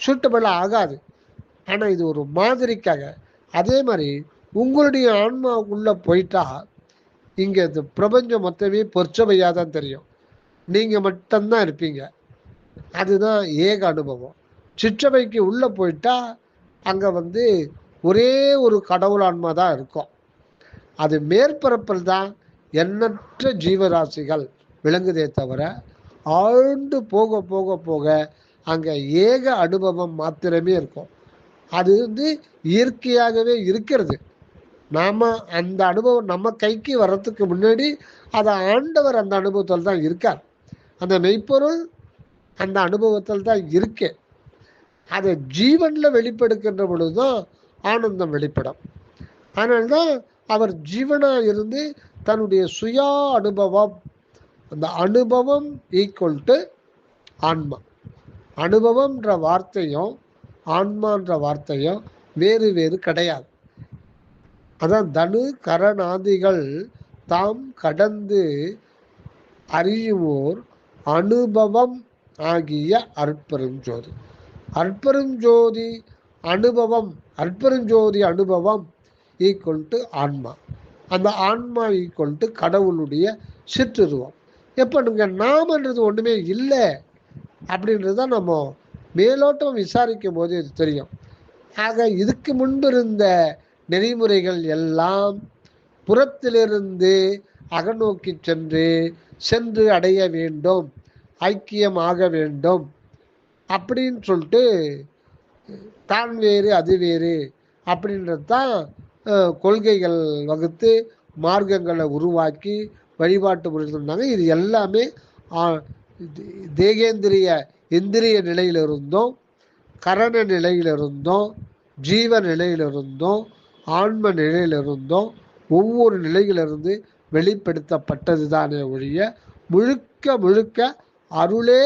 சூட்டபிளாக ஆகாது. ஆனால் இது ஒரு மாதிரிக்காக. அதே மாதிரி உங்களுடைய ஆன்மாவுக்குள்ளே போயிட்டா இங்கே இந்த பிரபஞ்சம் மொத்தமே பொற்சபையாக தான் தெரியும். நீங்கள் மட்டும்தான் இருப்பீங்க. அதுதான் ஏக அனுபவம். சிற்றபைக்கு உள்ளே போயிட்டா அங்கே ஒரே ஒரு கடவுள் ஆன்மா தான் இருக்கும். அது மேற்பரப்பில் தான் எண்ணற்ற ஜீவராசிகள் விளங்குதே தவிர ஆழ்ந்து போக போக போக அங்கே ஏக அனுபவம் மாத்திரமே இருக்கும். அது இயற்கையாகவே இருக்கிறது. நாம் அந்த அனுபவம் நம்ம கைக்கு வர்றதுக்கு முன்னாடி அதை ஆண்டவர் அந்த அனுபவத்தில் தான் இருக்கார். அந்த மெய்ப்பொருள் அந்த அனுபவத்தில் தான் இருக்கு. அதை ஜீவனில் வெளிப்படுகின்ற பொழுதுதான் ஆனந்தம் வெளிப்படும். அதனால்தான் அவர் ஜீவனாக இருந்து தன்னுடைய சுய அனுபவம், அந்த அனுபவம் ஈக்குவல் டு ஆன்மா. அனுபவம்ன்ற வார்த்தையும் ஆன்மான்ற வார்த்தையும் வேறு வேறு கிடையாது. அதான் தனு கரணாதிகள் தாம் கடந்து அறியுவோர் அனுபவம் ஆகிய அற்பெருஞ்சோதி. அற்பெருஞ்சோதி அனுபவம், அற்பெருஞ்சோதி அனுபவம் ஈக்குவல் டு ஆன்மா. அந்த ஆன்மா ஈக்குவல் டு கடவுளுடைய சிற்றுருவம். எப்போனுங்க நாமன்றது ஒன்றுமே இல்லை அப்படின்றது தான் நம்ம மேலோட்டம் விசாரிக்கும் போது இது தெரியும். ஆக இதுக்கு முன்பு இருந்த நெறிமுறைகள் எல்லாம் புறத்திலிருந்து அகநோக்கி சென்று அடைய வேண்டும், ஐக்கியமாக வேண்டும் அப்படின்னு சொல்லிட்டு தான் வேறு அது வேறு அப்படின்றது தான் கொள்கைகள் வகுத்து மார்க்கங்களை உருவாக்கி வழிபாட்டு முறை சொன்னாங்க. இது எல்லாமே தேகேந்திரிய இந்திரிய நிலையிலிருந்தோம், கரண நிலையிலிருந்தோம், ஜீவ நிலையிலிருந்தோம், ஆன்ம நிலையிலிருந்தோம், ஒவ்வொரு நிலையிலிருந்து வெளிப்படுத்தப்பட்டது தானே ஒழிய முழுக்க முழுக்க அருளே,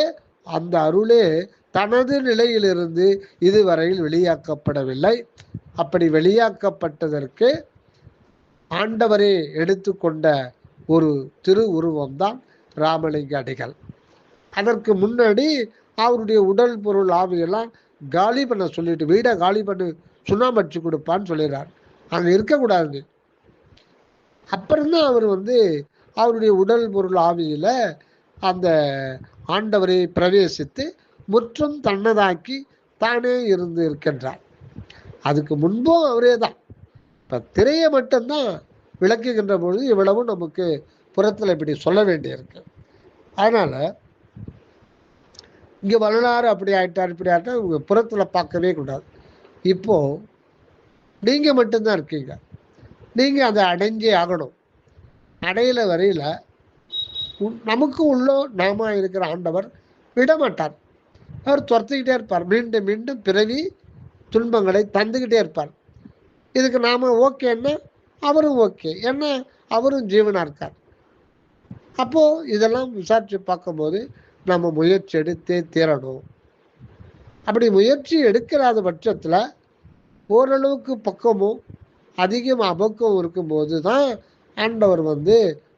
அந்த அருளே தனது நிலையிலிருந்து இதுவரையில் வெளியாக்கப்படவில்லை. அப்படி வெளியாக்கப்பட்டதற்கு ஆண்டவரே எடுத்துக்கொண்ட ஒரு திரு உருவம்தான் ராமலிங்க அடிகள். அதற்கு முன்னாடி அவருடைய உடல் பொருள் ஆவியெல்லாம் காலி பண்ண சொல்லிட்டு, வீடை காலி பண்ணி சுண்ணாம்பு அடிச்சு கொடுப்பான்னு சொல்லிடுறார். அங்கே இருக்கக்கூடாது. அப்புறம்தான் அவர் அவருடைய உடல் பொருள் ஆவியில் அந்த ஆண்டவரை பிரவேசித்து முற்றும் தன்னதாக்கி தானே இருந்து இருக்கின்றார். அதுக்கு முன்பும் அவரே தான். இப்போ திரையை மட்டும்தான் விளக்குகின்ற பொழுது இவ்வளவு நமக்கு புறத்தில் இப்படி சொல்ல வேண்டியிருக்கு. அதனால் இங்கே வரலாறு அப்படி ஆயிட்டார் இப்படி ஆயிட்டா உங்க புறத்தில் பார்க்கவே கூடாது. இப்போது நீங்கள் மட்டும்தான் இருக்கீங்க. நீங்கள் அதை அடைஞ்சே ஆகணும். அடையில வரையில் நமக்கு உள்ளோ நாம இருக்கிற ஆண்டவர் விடமாட்டார். அவர் துரத்துக்கிட்டே இருப்பார். மீண்டும் மீண்டும் பிறவி துன்பங்களை தந்துக்கிட்டே இருப்பார். இதுக்கு நாம் ஓகேன்னா அவரும் ஓகே, ஏன்னா அவரும் ஜீவனாக இருக்கார். அப்போது இதெல்லாம் விசாரித்து பார்க்கும்போது நம்ம முயற்சி எடுத்தே தீரணும். அப்படி முயற்சி எடுக்கிறாத பட்சத்தில் ஓரளவுக்கு பக்கமும் அதிகம் அபக்கம் இருக்கும்போது தான் ஆண்டவர்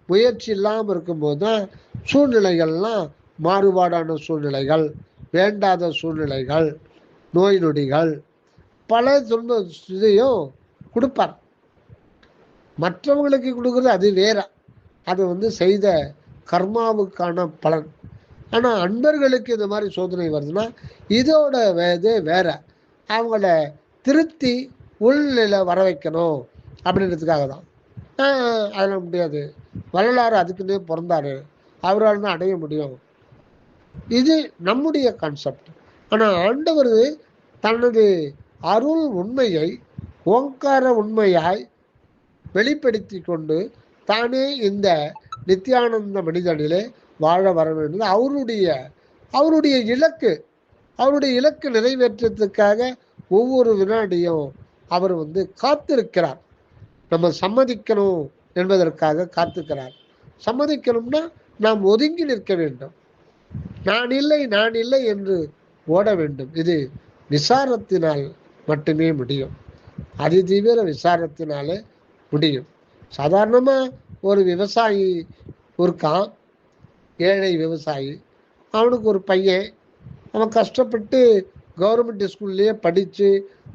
முயற்சி இல்லாமல் இருக்கும்போது தான் சூழ்நிலைகள்லாம் மாறுபாடான சூழ்நிலைகள், வேண்டாத சூழ்நிலைகள், நோய் நொடிகள், பல துன்ப இதையும் கொடுப்பார். மற்றவங்களுக்கு கொடுக்குறது அது வேற, அது செய்த கர்மாவுக்கான பலன். ஆனால் அன்பர்களுக்கு இந்த மாதிரி சோதனை வருதுன்னா இதோட இது வேற. அவங்கள திருத்தி உள்நிலை வர வைக்கணும் அப்படின்றதுக்காக தான். அதெல்லாம் முடியாது, வரலாறு அதுக்குன்னே பிறந்தாரு, அவரால் தான் அடைய முடியும். இது நம்முடைய கான்செப்ட். ஆனால் ஆண்டவர் தனது அருள் உண்மையை ஓங்கார உண்மையாய் வெளிப்படுத்தி கொண்டு தானே இந்த நித்தியானந்த மனிதனிலே வாழ வர வேண்டும். அவருடைய இலக்கு நிறைவேற்றத்துக்காக ஒவ்வொரு வினாடியும் அவர் காத்திருக்கிறார். நம்ம சம்மதிக்கணும் என்பதற்காக காத்திருக்கிறார். சம்மதிக்கணும்னா நாம் ஒதுங்கி நிற்க வேண்டும். நான் இல்லை என்று ஓட வேண்டும். இது விசாரத்தினால் மட்டுமே முடியும். அதிதீவிர விசாரத்தினாலே முடியும். சாதாரணமாக ஒரு விவசாயி இருக்கான், ஏழை விவசாயி. அவனுக்கு ஒரு பையன், அவன் கஷ்டப்பட்டு கவர்மெண்ட் ஸ்கூல்லையே படித்து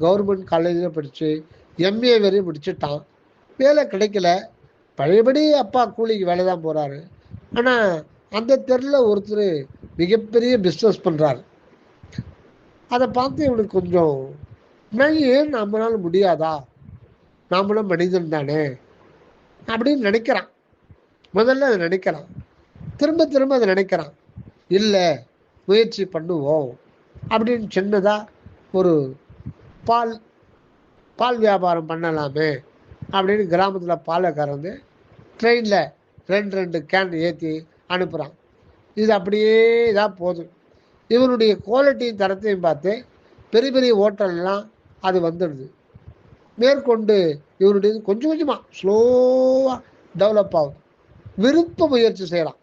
கவர்மெண்ட் காலேஜில் படித்து எம்ஏ வரையும் முடிச்சுட்டான். வேலை கிடைக்கல. பழையபடி அப்பா கூலிக்கு வேலை தான் போகிறாரு. ஆனால் அந்த தெருவில் ஒருத்தர் மிகப்பெரிய பிஸ்னஸ் பண்ணுறாரு. அதை பார்த்து இவனுக்கு கொஞ்சம் ஏன் நம்மளால முடியாதா, நாமளும் மனிதன் தானே அப்படின்னு நினைக்கிறான். முதல்ல அதை நினைக்கிறான், திரும்ப அதை நினைக்கிறான். இல்லை, முயற்சி பண்ணுவோம் அப்படின்னு சின்னதாக ஒரு பால் வியாபாரம் பண்ணலாமே அப்படின்னு கிராமத்தில் பாலை கறந்து ட்ரெயினில் 2 கேன் ஏற்றி அனுப்புகிறான். இது அப்படியே இதாக போதும். இவனுடைய குவாலிட்டியும் தரத்தையும் பார்த்து பெரிய பெரிய ஹோட்டல்லாம் அது வந்துடுது. மேற்கொண்டு இவனுடைய கொஞ்சம் கொஞ்சமாக ஸ்லோவாக டெவலப் ஆகுது. விருப்ப முயற்சி செய்கிறான்.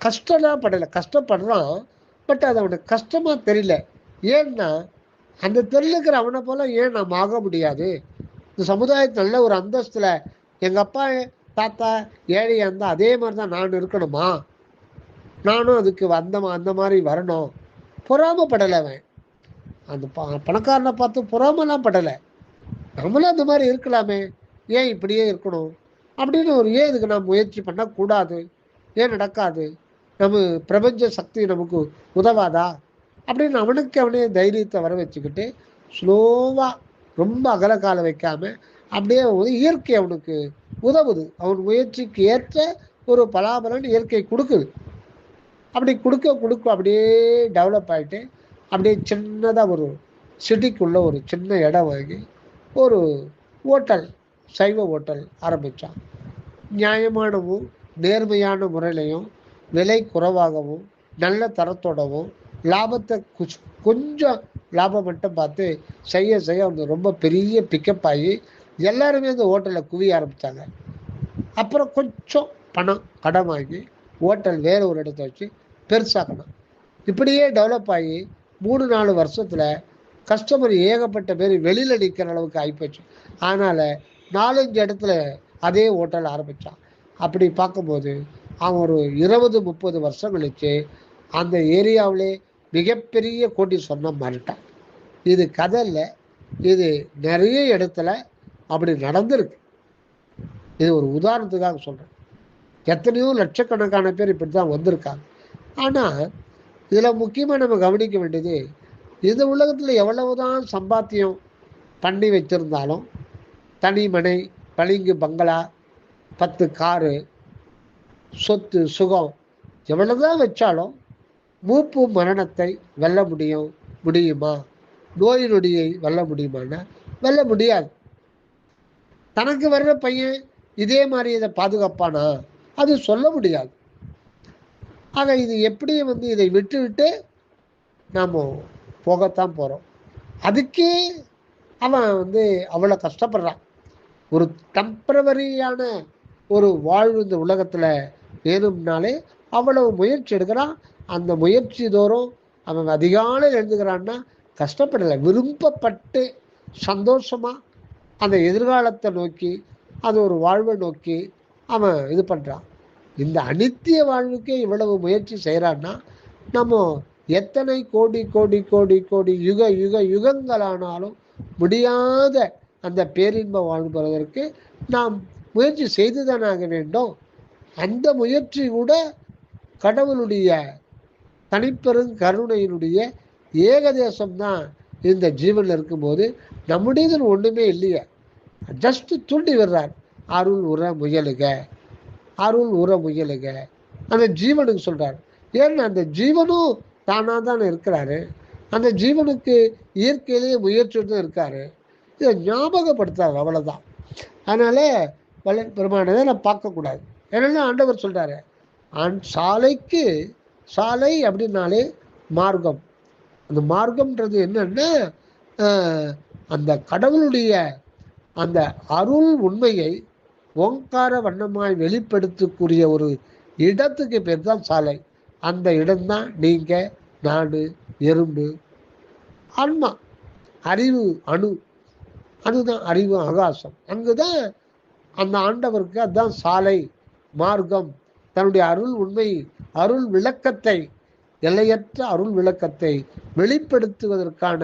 கஷ்டம்லாம் படலை, கஷ்டப்படுறான். பட் அது அவனுக்கு கஷ்டமாக தெரியல. ஏன்னா அந்த தெருவில் இருக்கிற அவனை போல ஏன் நாம் ஆக முடியாது? இந்த சமுதாயத்தில் நல்ல ஒரு அந்தஸ்தில் எங்கள் அப்பா தாத்தா ஏழையாக இருந்தால் அதே மாதிரி தான் நான் இருக்கணுமா? நானும் அதுக்கு அந்த மாதிரி வரணும். பொறாமப்படலை அவன். அந்த பணக்காரனை பார்த்து பொறாமலாம் படலை. நம்மளும் அந்த மாதிரி இருக்கலாமே, ஏன் இப்படியே இருக்கணும் அப்படின்னு ஏன் இதுக்கு நான் முயற்சி பண்ணக்கூடாது? ஏன் நடக்காது? நம்ம பிரபஞ்ச சக்தி நமக்கு உதவாதா அப்படின்னு அவனே தைரியத்தை வர வச்சுக்கிட்டு ஸ்லோவாக ரொம்ப அகல கால வைக்காம அப்படியே இயற்கை அவனுக்கு உதவுது. அவன் முயற்சிக்கு ஏற்ற ஒரு பலாபலன் இயற்கை கொடுக்குது. அப்படி கொடுக்க அப்படியே டெவலப் ஆகிட்டு அப்படியே சின்னதாக ஒரு சிட்டிக்குள்ளே ஒரு சின்ன இடம் வாங்கி ஒரு ஹோட்டல், சைவ ஹோட்டல் ஆரம்பித்தான். நியாயமானவும் நேர்மையான முறையிலையும் விலை குறைவாகவும் நல்ல தரத்தோடவும் லாபத்தை கொஞ்சம் லாபம் மட்டும் பார்த்து செய்ய அவங்க ரொம்ப பெரிய பிக்கப் ஆகி எல்லாருமே அந்த ஹோட்டலில் குவிய ஆரம்பித்தாங்க. அப்புறம் கொஞ்சம் பணம் கடன் வாங்கி ஹோட்டல் வேறு ஒரு இடத்த வச்சு பெருசாக்கணும். இப்படியே டெவலப் ஆகி 3-4 வருஷத்தில் கஸ்டமர் ஏகப்பட்ட பேர் வெளியில் நிற்கிற அளவுக்கு ஆகிப்போச்சு. அதனால் 4-5 இடத்துல அதே ஹோட்டல் ஆரம்பித்தான். அப்படி பார்க்கும்போது அவன் ஒரு 20-30 வருஷம் கழிச்சு அந்த ஏரியாவிலே மிகப்பெரிய கோட்டீஸ்வரனாக மாறிட்டான். இது கதை இல்லை, இது நிறைய இடத்துல அப்படி நடந்திருக்கு. இது ஒரு உதாரணத்துக்காக சொல்கிறேன். எத்தனையோ லட்சக்கணக்கான பேர் இப்படி தான் வந்திருக்காங்க. ஆனால் இதில் முக்கியமாக நம்ம கவனிக்க வேண்டியது, இந்த உலகத்தில் எவ்வளவுதான் சம்பாத்தியம் பண்ணி வச்சிருந்தாலும், தனி மனை, பளிங்கு பங்களா, 10 காரு, சொத்து சுகம் எவ்வளவுதான் வச்சாலும் மூப்பு மரணத்தை வெல்ல முடியுமா? நோய் நொடியை வெல்ல முடியுமான்னா வெல்ல முடியாது. தனக்கு வர்ற பையன் இதே மாதிரி இதை பாதுகாப்பானா? அது சொல்ல முடியாது. ஆக இது எப்படி இதை விட்டு நாம் போகத்தான் போகிறோம். அதுக்கே அவன் அவ்வளோ கஷ்டப்படுறான். ஒரு டெம்பரவரியான ஒரு வாழ்வு இந்த உலகத்தில் வேணும்னாலே அவ்வளவு முயற்சி எடுக்கிறான். அந்த முயற்சி தோறும் அவன் அதிகாலையில் எழுந்துக்கிறான்னா கஷ்டப்படலை, விரும்பப்பட்டு சந்தோஷமாக அந்த எதிர்காலத்தை நோக்கி, அது ஒரு வாழ்வை நோக்கி அவன் இது பண்ணுறான். இந்த அனித்திய வாழ்வுக்கே இவ்வளவு முயற்சி செய்கிறான்னா, நம்ம எத்தனை கோடி கோடி கோடி கோடி யுகங்களானாலும் முடியாத அந்த பேரின்ப வாழ்வு பெறுவதற்கு நாம் முயற்சி செய்துதான் ஆக வேண்டும். அந்த முயற்சி கூட கடவுளுடைய தனிப்பெரும் கருணையினுடைய ஏகதேசம்தான் இந்த ஜீவனில் இருக்கும்போது நம்முடையது ஒன்றுமே இல்லையே. ஜஸ்ட் தூண்டி விடுறார், அருள் உற முயலுக, அருள் உற முயலுக. அந்த ஜீவனுக்கு சொல்றார். ஏன்னா அந்த ஜீவனும் தானாக தானே இருக்கிறாரு. அந்த ஜீவனுக்கு இயற்கையிலேயே முயற்சியோடு தான் இருக்காரு. இதை ஞாபகப்படுத்தாரு, அவ்வளோதான். அதனால வள்ளல் பெருமானதை நான் பார்க்கக்கூடாது. ஏன்னா ஆண்டவர் சொல்றாரு, சாலைக்கு சாலை அப்படின்னாலே மார்க்கம். அந்த மார்க்கம்ன்றது என்னன்னா, அந்த கடவுளுடைய அந்த அருள் உண்மையை ஓங்கார வண்ணமாய் வெளிப்படுத்தக்கூடிய ஒரு இடத்துக்கு பேர் தான் சாலை. அந்த இடம்தான் நீங்க, நாடு, எறும்பு, ஆன்மா, அறிவு அணு, அதுதான் அறிவு ஆகாசம். அங்குதான் அந்த ஆண்டவருக்கு அதுதான் சாலை, மார்க்கம். தன்னுடைய அருள் உண்மை, அருள் விளக்கத்தை, எல்லையற்ற அருள் விளக்கத்தை வெளிப்படுத்துவதற்கான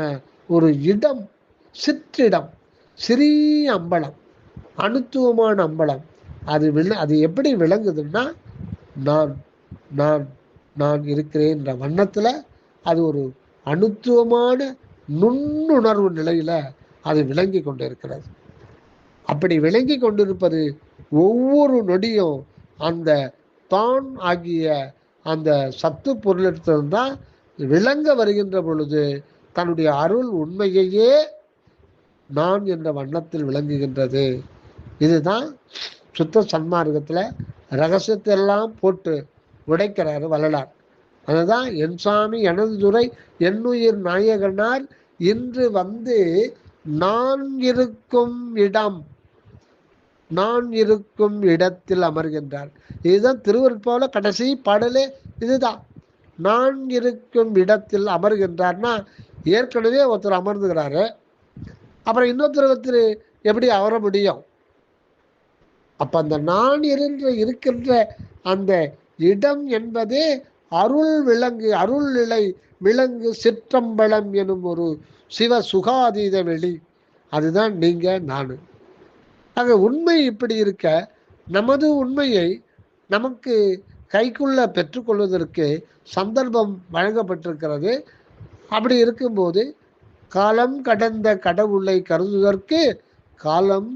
ஒரு இடம், சிற்றிடம், சிறிய அம்பலம், அணுத்துவமான அம்பலம். அது எப்படி விளங்குதுன்னா, நான் நான் நான் இருக்கிறேன் என்ற வண்ணத்தில் அது ஒரு அணுத்துவமான நுண்ணுணர்வு நிலையில அது விளங்கி கொண்டிருக்கிறது. அப்படி விளங்கி கொண்டிருப்பது ஒவ்வொரு நொடியும் அந்த தான் ஆகிய அந்த சத்து பொருளிடத்தில்தான் விளங்க வருகின்ற பொழுது தன்னுடைய அருள் உண்மையையே நான் என்ற வண்ணத்தில் விளங்குகின்றது. இதுதான் சுத்த சன்மார்க்கத்தில் ரகசியத்தை எல்லாம் போட்டு உடைக்கிறாரு வள்ளலார். அதுதான் என் சாமி எனது துறை என்னுயிர் நாயகனார் இன்று நான் இருக்கும் இடம், நான் இருக்கும் இடத்தில் அமர்கின்றார். இதுதான் திருவருட்பாவில கடைசி பாடலே இதுதான். நான் இருக்கும் இடத்தில் அமர்கின்றார்னா ஏற்கனவே ஒருத்தர் அமர்ந்துகிறாரு, அப்புறம் ஒருத்தர் எப்படி அமர முடியும்? அப்ப அந்த நான் இருக்கின்ற அந்த இடம் என்பது அருள் விலங்கு, அருள் நிலை விலங்கு சிற்றம்பலம் எனும் ஒரு சிவ சுகாதீத வெளி. அதுதான் நீங்க நானு. ஆக உண்மை இப்படி இருக்க, நமது உண்மையை நமக்கு கைக்குள்ள பெற்றுக்கொள்வதற்கு சந்தர்ப்பம் வழங்கப்பட்டிருக்கிறது. அப்படி இருக்கும்போது காலம் கடந்த கடவுளை கருதுவதற்கு காலம்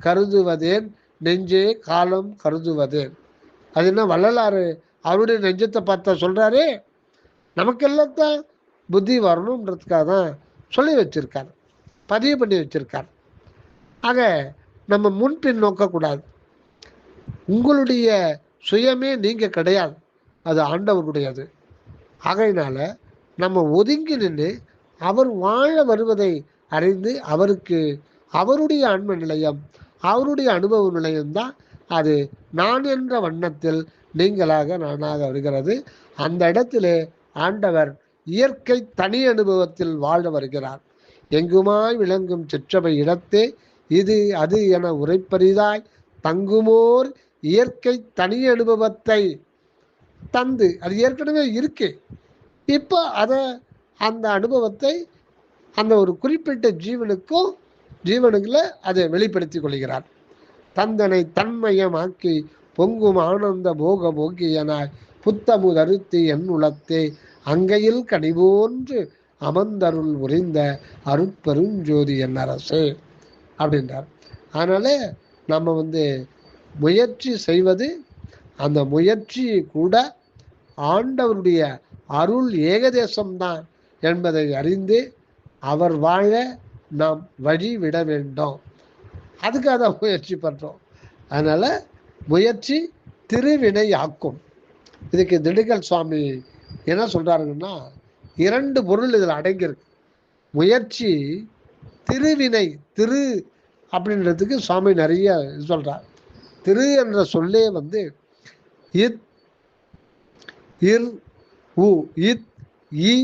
கருதுவதேன் நெஞ்சே காலம் கருதுவதேன். அது என்ன வள்ளலாறு அவருடைய நெஞ்சத்தை பார்த்தா சொல்றாரு, நமக்கெல்லாம் தான் புத்தி வரணுன்றதுக்காக தான் சொல்லி வச்சிருக்கார், பதிவு பண்ணி வச்சிருக்கார். ஆக நம்ம முன்பின் நோக்கக்கூடாது. உங்களுடைய சுயமே நீங்க கிடையாது, அது ஆண்டவருடையது. ஆகையினால நம்ம ஒதுங்கி நின்று அவர் வாழ வருவதை அறிந்து அவருக்கு அவருடைய ஆன்ம நிலையம், அவருடைய அனுபவ நிலையம்தான் அது நான் என்ற வண்ணத்தில் நீங்களாக நானாக வருகிறது. அந்த இடத்திலே ஆண்டவர் இயற்கை தனி அனுபவத்தில் வாழ வருகிறார். எங்குமாய் விளங்கும் சிற்றவை இடத்தே இது அது என உரைப்பரிதாய் தங்குமோர் இயற்கை தனி அனுபவத்தை தந்து, அது ஏற்கனவே இருக்கு, இப்போ அந்த அனுபவத்தை அந்த ஒரு குறிப்பிட்ட ஜீவனுக்குள்ள அதை வெளிப்படுத்தி கொள்கிறார். தந்தனை தன்மயமாக்கி பொங்கும் ஆனந்த போக போக்கியனாய் புத்தமுதருத்தி என் உளத்தே அங்கையில் கனிபோன்று அமர்ந்தருள் உறைந்த அருட்பெருஞ்சோதி என் அரசே அப்படின்றார். அதனால நம்ம முயற்சி செய்வது, அந்த முயற்சி கூட ஆண்டவருடைய அருள் ஏகதேசம்தான் என்பதை அறிந்து அவர் வாழ நாம் வழி விட வேண்டும். அதுக்காக தான் முயற்சி பண்ணுறோம். அதனால் முயற்சி திருவினை ஆக்கும். இதுக்கு திண்டுக்கல் சுவாமி என்ன சொல்கிறாருங்கன்னா, 2 பொருள் இதில் அடங்கியிருக்கு. முயற்சி, திருவினை. திரு அப்படின்றதுக்கு சுவாமி நிறைய சொல்கிறார். திரு என்ற சொல்லே இத் இர் உ, இத் இ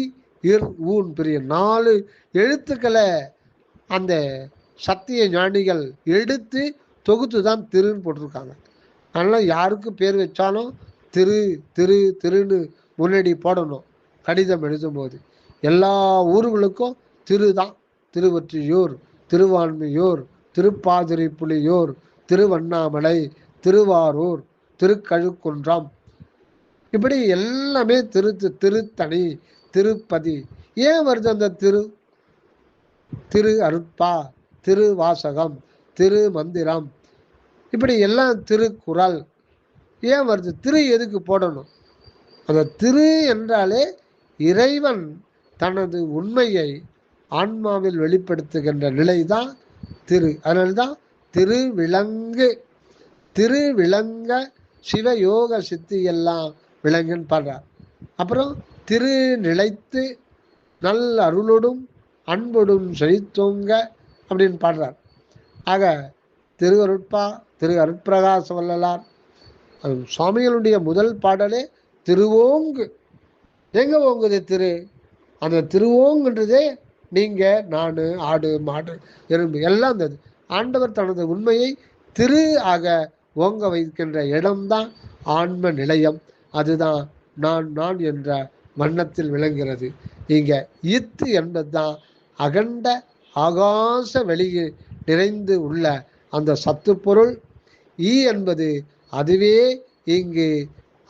இர் ஊன் பெரிய 4 எழுத்துக்களை அந்த சத்திய ஞானிகள் எடுத்து தொகுத்து தான் திருன்னு போட்டிருக்காங்க. அதனால் யாருக்கு பேர் வச்சாலும் திரு திரு திருன்னு முன்னாடி போடணும். கடிதம் எழுதும்போது எல்லா ஊர்களுக்கும் திரு தான். திருவொற்றியூர், திருவான்மையூர், திருப்பாதிரி புலியூர், திருவண்ணாமலை, திருவாரூர், திருக்கழுக்குன்றம், இப்படி எல்லாமே திருத்தணி, திருப்பதி. ஏன் வருது அந்த திரு அருட்பா, திருவாசகம், திருமந்திரம், இப்படி எல்லாம் திருக்குறள் ஏன் வருது? திரு எதுக்கு போடணும்? அந்த திரு என்றாலே இறைவன் தனது உண்மையை ஆன்மாவில் வெளிப்படுத்துகின்ற நிலைதான் திரு. அதனால்தான் திருவிளங்க சிவயோக சித்தி எல்லாம் விளங்குன்னு பாடுறார். அப்புறம் திரு நிலைத்து நல்ல அருளோடும் அன்போடும் செழித்தோங்க அப்படின்னு பாடுறார். ஆக திருவருட்பா, திரு அருட்பிரகாச வள்ளலார், சுவாமிகளுடைய முதல் பாடலே திருவோங்கு. எங்க ஓங்குது திரு? அந்த திருவோங்குன்றதே நீங்க, நான், ஆடு, மாடு, எறும்பு எல்லாம் இருந்தது. ஆண்டவர் தனது உண்மையை திரு ஆக ஓங்க வைக்கின்ற இடம்தான் ஆன்ம நிலையம். அதுதான் நான் என்ற வண்ணத்தில் விளங்குகிறது. இங்க இத்து என்பதுதான் அகண்ட ஆகாச வெளியே நிறைந்து உள்ள அந்த சத்து பொருள். ஈ என்பது அதுவே இங்கு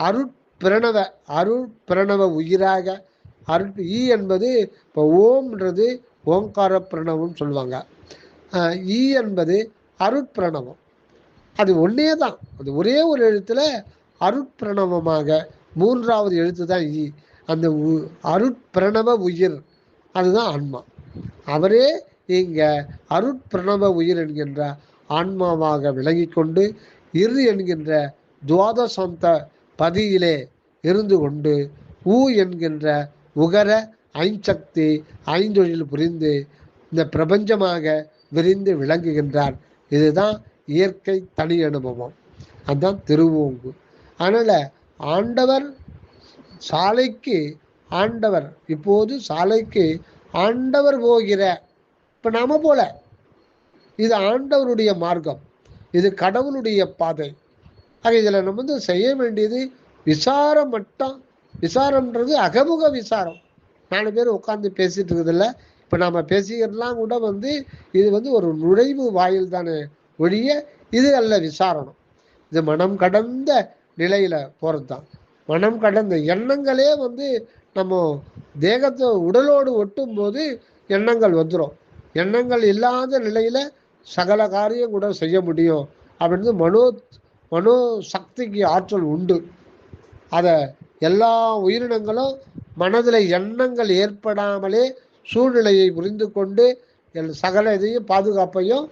அருட்பிரணவ உயிராக ஈ என்பது இப்போ ஓம்ன்றது ஓங்கார பிரணவம்னு சொல்லுவாங்க. ஈ என்பது அருட்பிரணவம். அது ஒன்னே தான். அது ஒரே ஒரு எழுத்துல அருட்பிரணவமாக 3வது எழுத்து தான் ஈ. அந்த அருட்பிரணவ உயிர் அதுதான் ஆன்மா. அவரே இங்க அருட்பிரணவ உயிர் என்கின்ற ஆன்மாவாக விளங்கி கொண்டு இரு என்கின்ற துவாதசாந்த பதியிலே இருந்து கொண்டு ஊ என்கின்ற உகர ஐஞ்சக்தி ஐந்தொழில் புரிந்து இந்த பிரபஞ்சமாக விரிந்து விளங்குகின்றார். இதுதான் இயற்கை தனி அனுபவம். அதுதான் திருவோங்கு. அதனால ஆண்டவர் இப்போது சாலைக்கு ஆண்டவர் போகிற, இப்ப நாம போல, இது ஆண்டவருடைய மார்க்கம், இது கடவுளுடைய பாதை. ஆக இதுல நம்ம செய்ய வேண்டியது விசாரம் மட்டும். விசாரம்ன்றது அகமுக விசாரம். 4 பேர் உட்காந்து பேசிட்டு இருக்குதில்ல. இப்ப நாம பேசிக்கிறதுலாம் கூட இது ஒரு நுழைவு வாயில் தானே ஒழிய இது அல்ல விசாரணம். இது மனம் கடந்த நிலையில போறது தான். மனம் கடந்த எண்ணங்களே நம்ம தேகத்தை உடலோடு ஒட்டும் போது எண்ணங்கள் வந்துடும். எண்ணங்கள் இல்லாத நிலையில சகல காரியம் கூட செய்ய முடியும் அப்படின்னு மனோ சக்திக்கு ஆற்றல் உண்டு. அதை எல்லா உயிரினங்களும் மனதில் எண்ணங்கள் ஏற்படாமலே சூழ்நிலையை புரிந்து கொண்டு சகல இதையும் பாதுகாப்பையும்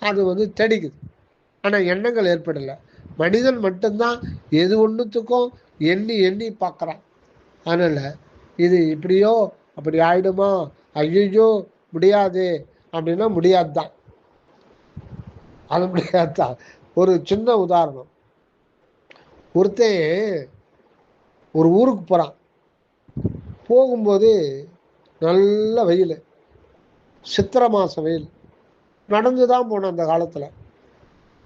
அது தேடிக்குது. ஆனால் எண்ணங்கள் ஏற்படலை. மனிதன் மட்டும்தான் எது ஒன்றுத்துக்கும் எண்ணி எண்ணி பார்க்குறான். அதனால் இது இப்படியோ அப்படி ஆயிடுமா, ஐயோ முடியாது அப்படின்னா முடியாது தான். அது முடியாது தான். ஒரு சின்ன உதாரணம். ஒருத்தன் ஒரு ஊருக்கு போகிறான். போகும்போது நல்ல வெயில், சித்திரை மாதம் வெயில். நடந்து தான் போனோம் அந்த காலத்தில்.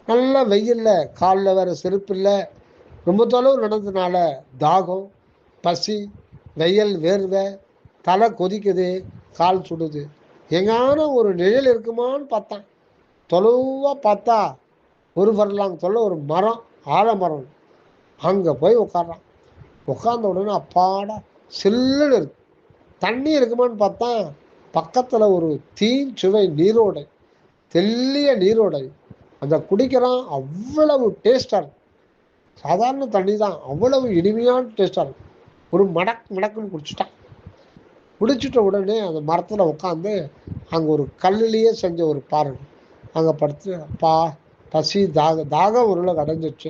நல்ல வெயிலில் காலில் வேறு செருப்பு இல்லை. ரொம்ப தொலைவு நடந்ததுனால தாகம், பசி, வெயில், வேர்வை, தலை கொதிக்குது, கால் சுடுது. எங்கான ஒரு நிழல் இருக்குமான்னு பார்த்தான். தொலைவா பார்த்தா ஒரு ஃபர்லாங் தொலை ஒரு மரம், ஆலமரம். அங்கே போய் உட்கார்றான். உட்கார்ந்த உடனே அப்பாடா சில்லுன்னு இருக்கு. தண்ணி இருக்குமான்னு பார்த்தா பக்கத்தில் ஒரு தீஞ்சுவை நீரோடை, தெல்லிய நீரோடை. அந்த குடிக்கிறான், அவ்வளவு டேஸ்டாக இருக்கும். சாதாரண தண்ணி தான், அவ்வளவு இனிமையான டேஸ்டாக இருக்கும். ஒரு மடக்குன்னு குடிச்சிட்டான். குடிச்சிட்ட உடனே அந்த மரத்தில் உட்காந்து அங்கே ஒரு கல்லுலேயே செஞ்ச ஒரு பாறை, அங்கே படுத்து அப்பா பசி தாகம் உருளை அடைஞ்சிச்சு,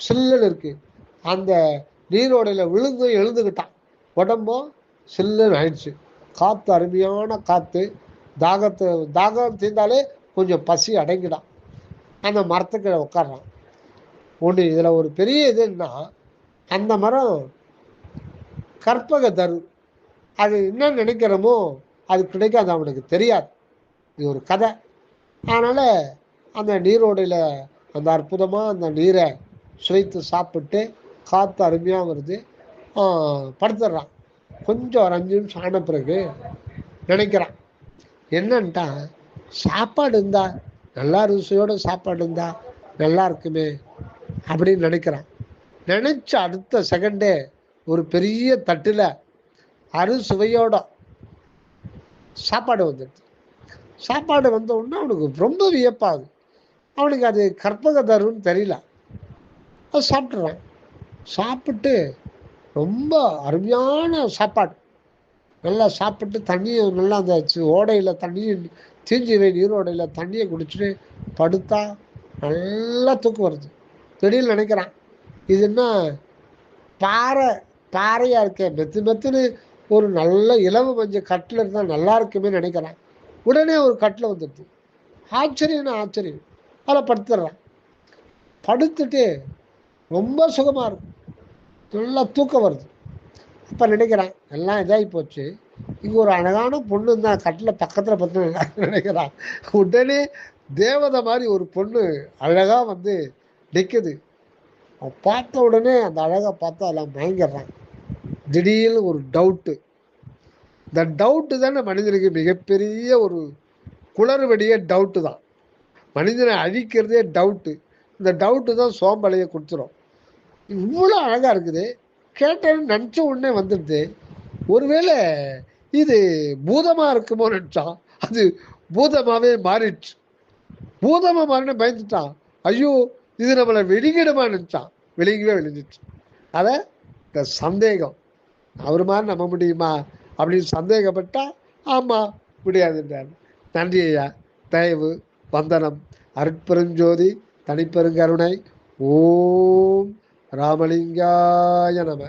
சில்லுன்னு இருக்கு. அந்த நீரோடையில் விழுந்து எழுந்துக்கிட்டான். உடம்பும் சில்லுன்னு ஆயிடுச்சு. காற்று அருமையான காற்று. தாகம் தீர்ந்தாலே கொஞ்சம் பசி அடங்கிடான். அந்த மரத்துக்கு உட்காடுறான். ஒன்று இதில் ஒரு பெரிய இதுன்னா, அந்த மரம் கற்பக தரு. அது என்ன நினைக்கிறோமோ அது கிடைக்காது, அவனுக்கு தெரியாது. இது ஒரு கதை. அதனால் அந்த நீரோடையில் அந்த அற்புதமாக அந்த நீரை சுவைத்து சாப்பிட்டு காற்று அருமையாக வருது, படுத்துடுறான். கொஞ்சம் ஒரு 5 நிமிஷம் ஆன பிறகு நினைக்கிறான், என்னன்ட்டா சாப்பாடு இருந்தா நல்லா ருசியோட சாப்பாடு இருந்தா நல்லா இருக்குமே அப்படின்னு நினைக்கிறான். நினைச்ச அடுத்த செகண்டே ஒரு பெரிய தட்டில் அறுசுவையோட சாப்பாடு வந்துடுது. சாப்பாடு வந்த உடனே அவனுக்கு ரொம்ப வியப்பாகுது. அவனுக்கு அது கற்பக தருன்னு தெரியல. அது சாப்பிட்றான். சாப்பிட்டு ரொம்ப அருமையான சாப்பாடு நல்லா சாப்பிட்டு தண்ணியை நல்லா அந்த ஓடையில் தண்ணியை தீஞ்சுவை நீரோடையில் தண்ணியை குடிச்சிட்டு படுத்தா நல்லா தூக்கம் வருது. திடீர்னு நினைக்கிறான், இது என்ன பாறையாக இருக்கேன், மெத்துன்னு ஒரு நல்ல இலவு மஞ்சள் கட்டில் இருந்தால் நல்லா இருக்குமே நினைக்கிறான். உடனே ஒரு கட்டில் வந்துடுது. ஆச்சரியம் அதில் படுத்துடுறான். படுத்துட்டு ரொம்ப சுகமாக இருக்கும், நல்லா தூக்கம் வருது. அப்போ நினைக்கிறான், எல்லாம் இதாகி போச்சு, இங்கே ஒரு அழகான பொண்ணு தான் கட்டில் பக்கத்தில் பத்து நினைக்கிறான். உடனே தேவதை மாதிரி ஒரு பொண்ணு அழகாக வந்து நிற்குது. பார்த்த உடனே அந்த அழகை பார்த்தா எல்லாம் மயங்கிடுறான். திடீர்னு ஒரு டவுட்டு. இந்த டவுட்டு தானே மனிதனுக்கு மிகப்பெரிய ஒரு குளறுபடியே டவுட்டு தான். மனிதனை அழிக்கிறதே டவுட்டு. இந்த டவுட்டு தான் சோம்பலையை கொடுத்துரும். இவ்வளோ அழகாக இருக்குது, கேட்டேன்னு நினச்ச உடனே வந்துடுது. ஒருவேளை இது பூதமாக இருக்குமோ நினச்சான். அது பூதமாகவே மாறிடுச்சு. பூதமாக மாறின பயந்துட்டான். ஐயோ இது நம்மளை வெளிக்கிடுமா நினச்சான். விழுந்துச்சு. அதை இந்த சந்தேகம், அவர் மாதிரி நம்ப முடியுமா அப்படின்னு சந்தேகப்பட்டா ஆமாம் முடியாதுன்றார். நன்றி ஐயா. தயவு வந்தனம். அருட்பெருஞ்சோதி தனிப்பெருங்கருணை. ஓம் ராமலிங்காய நம.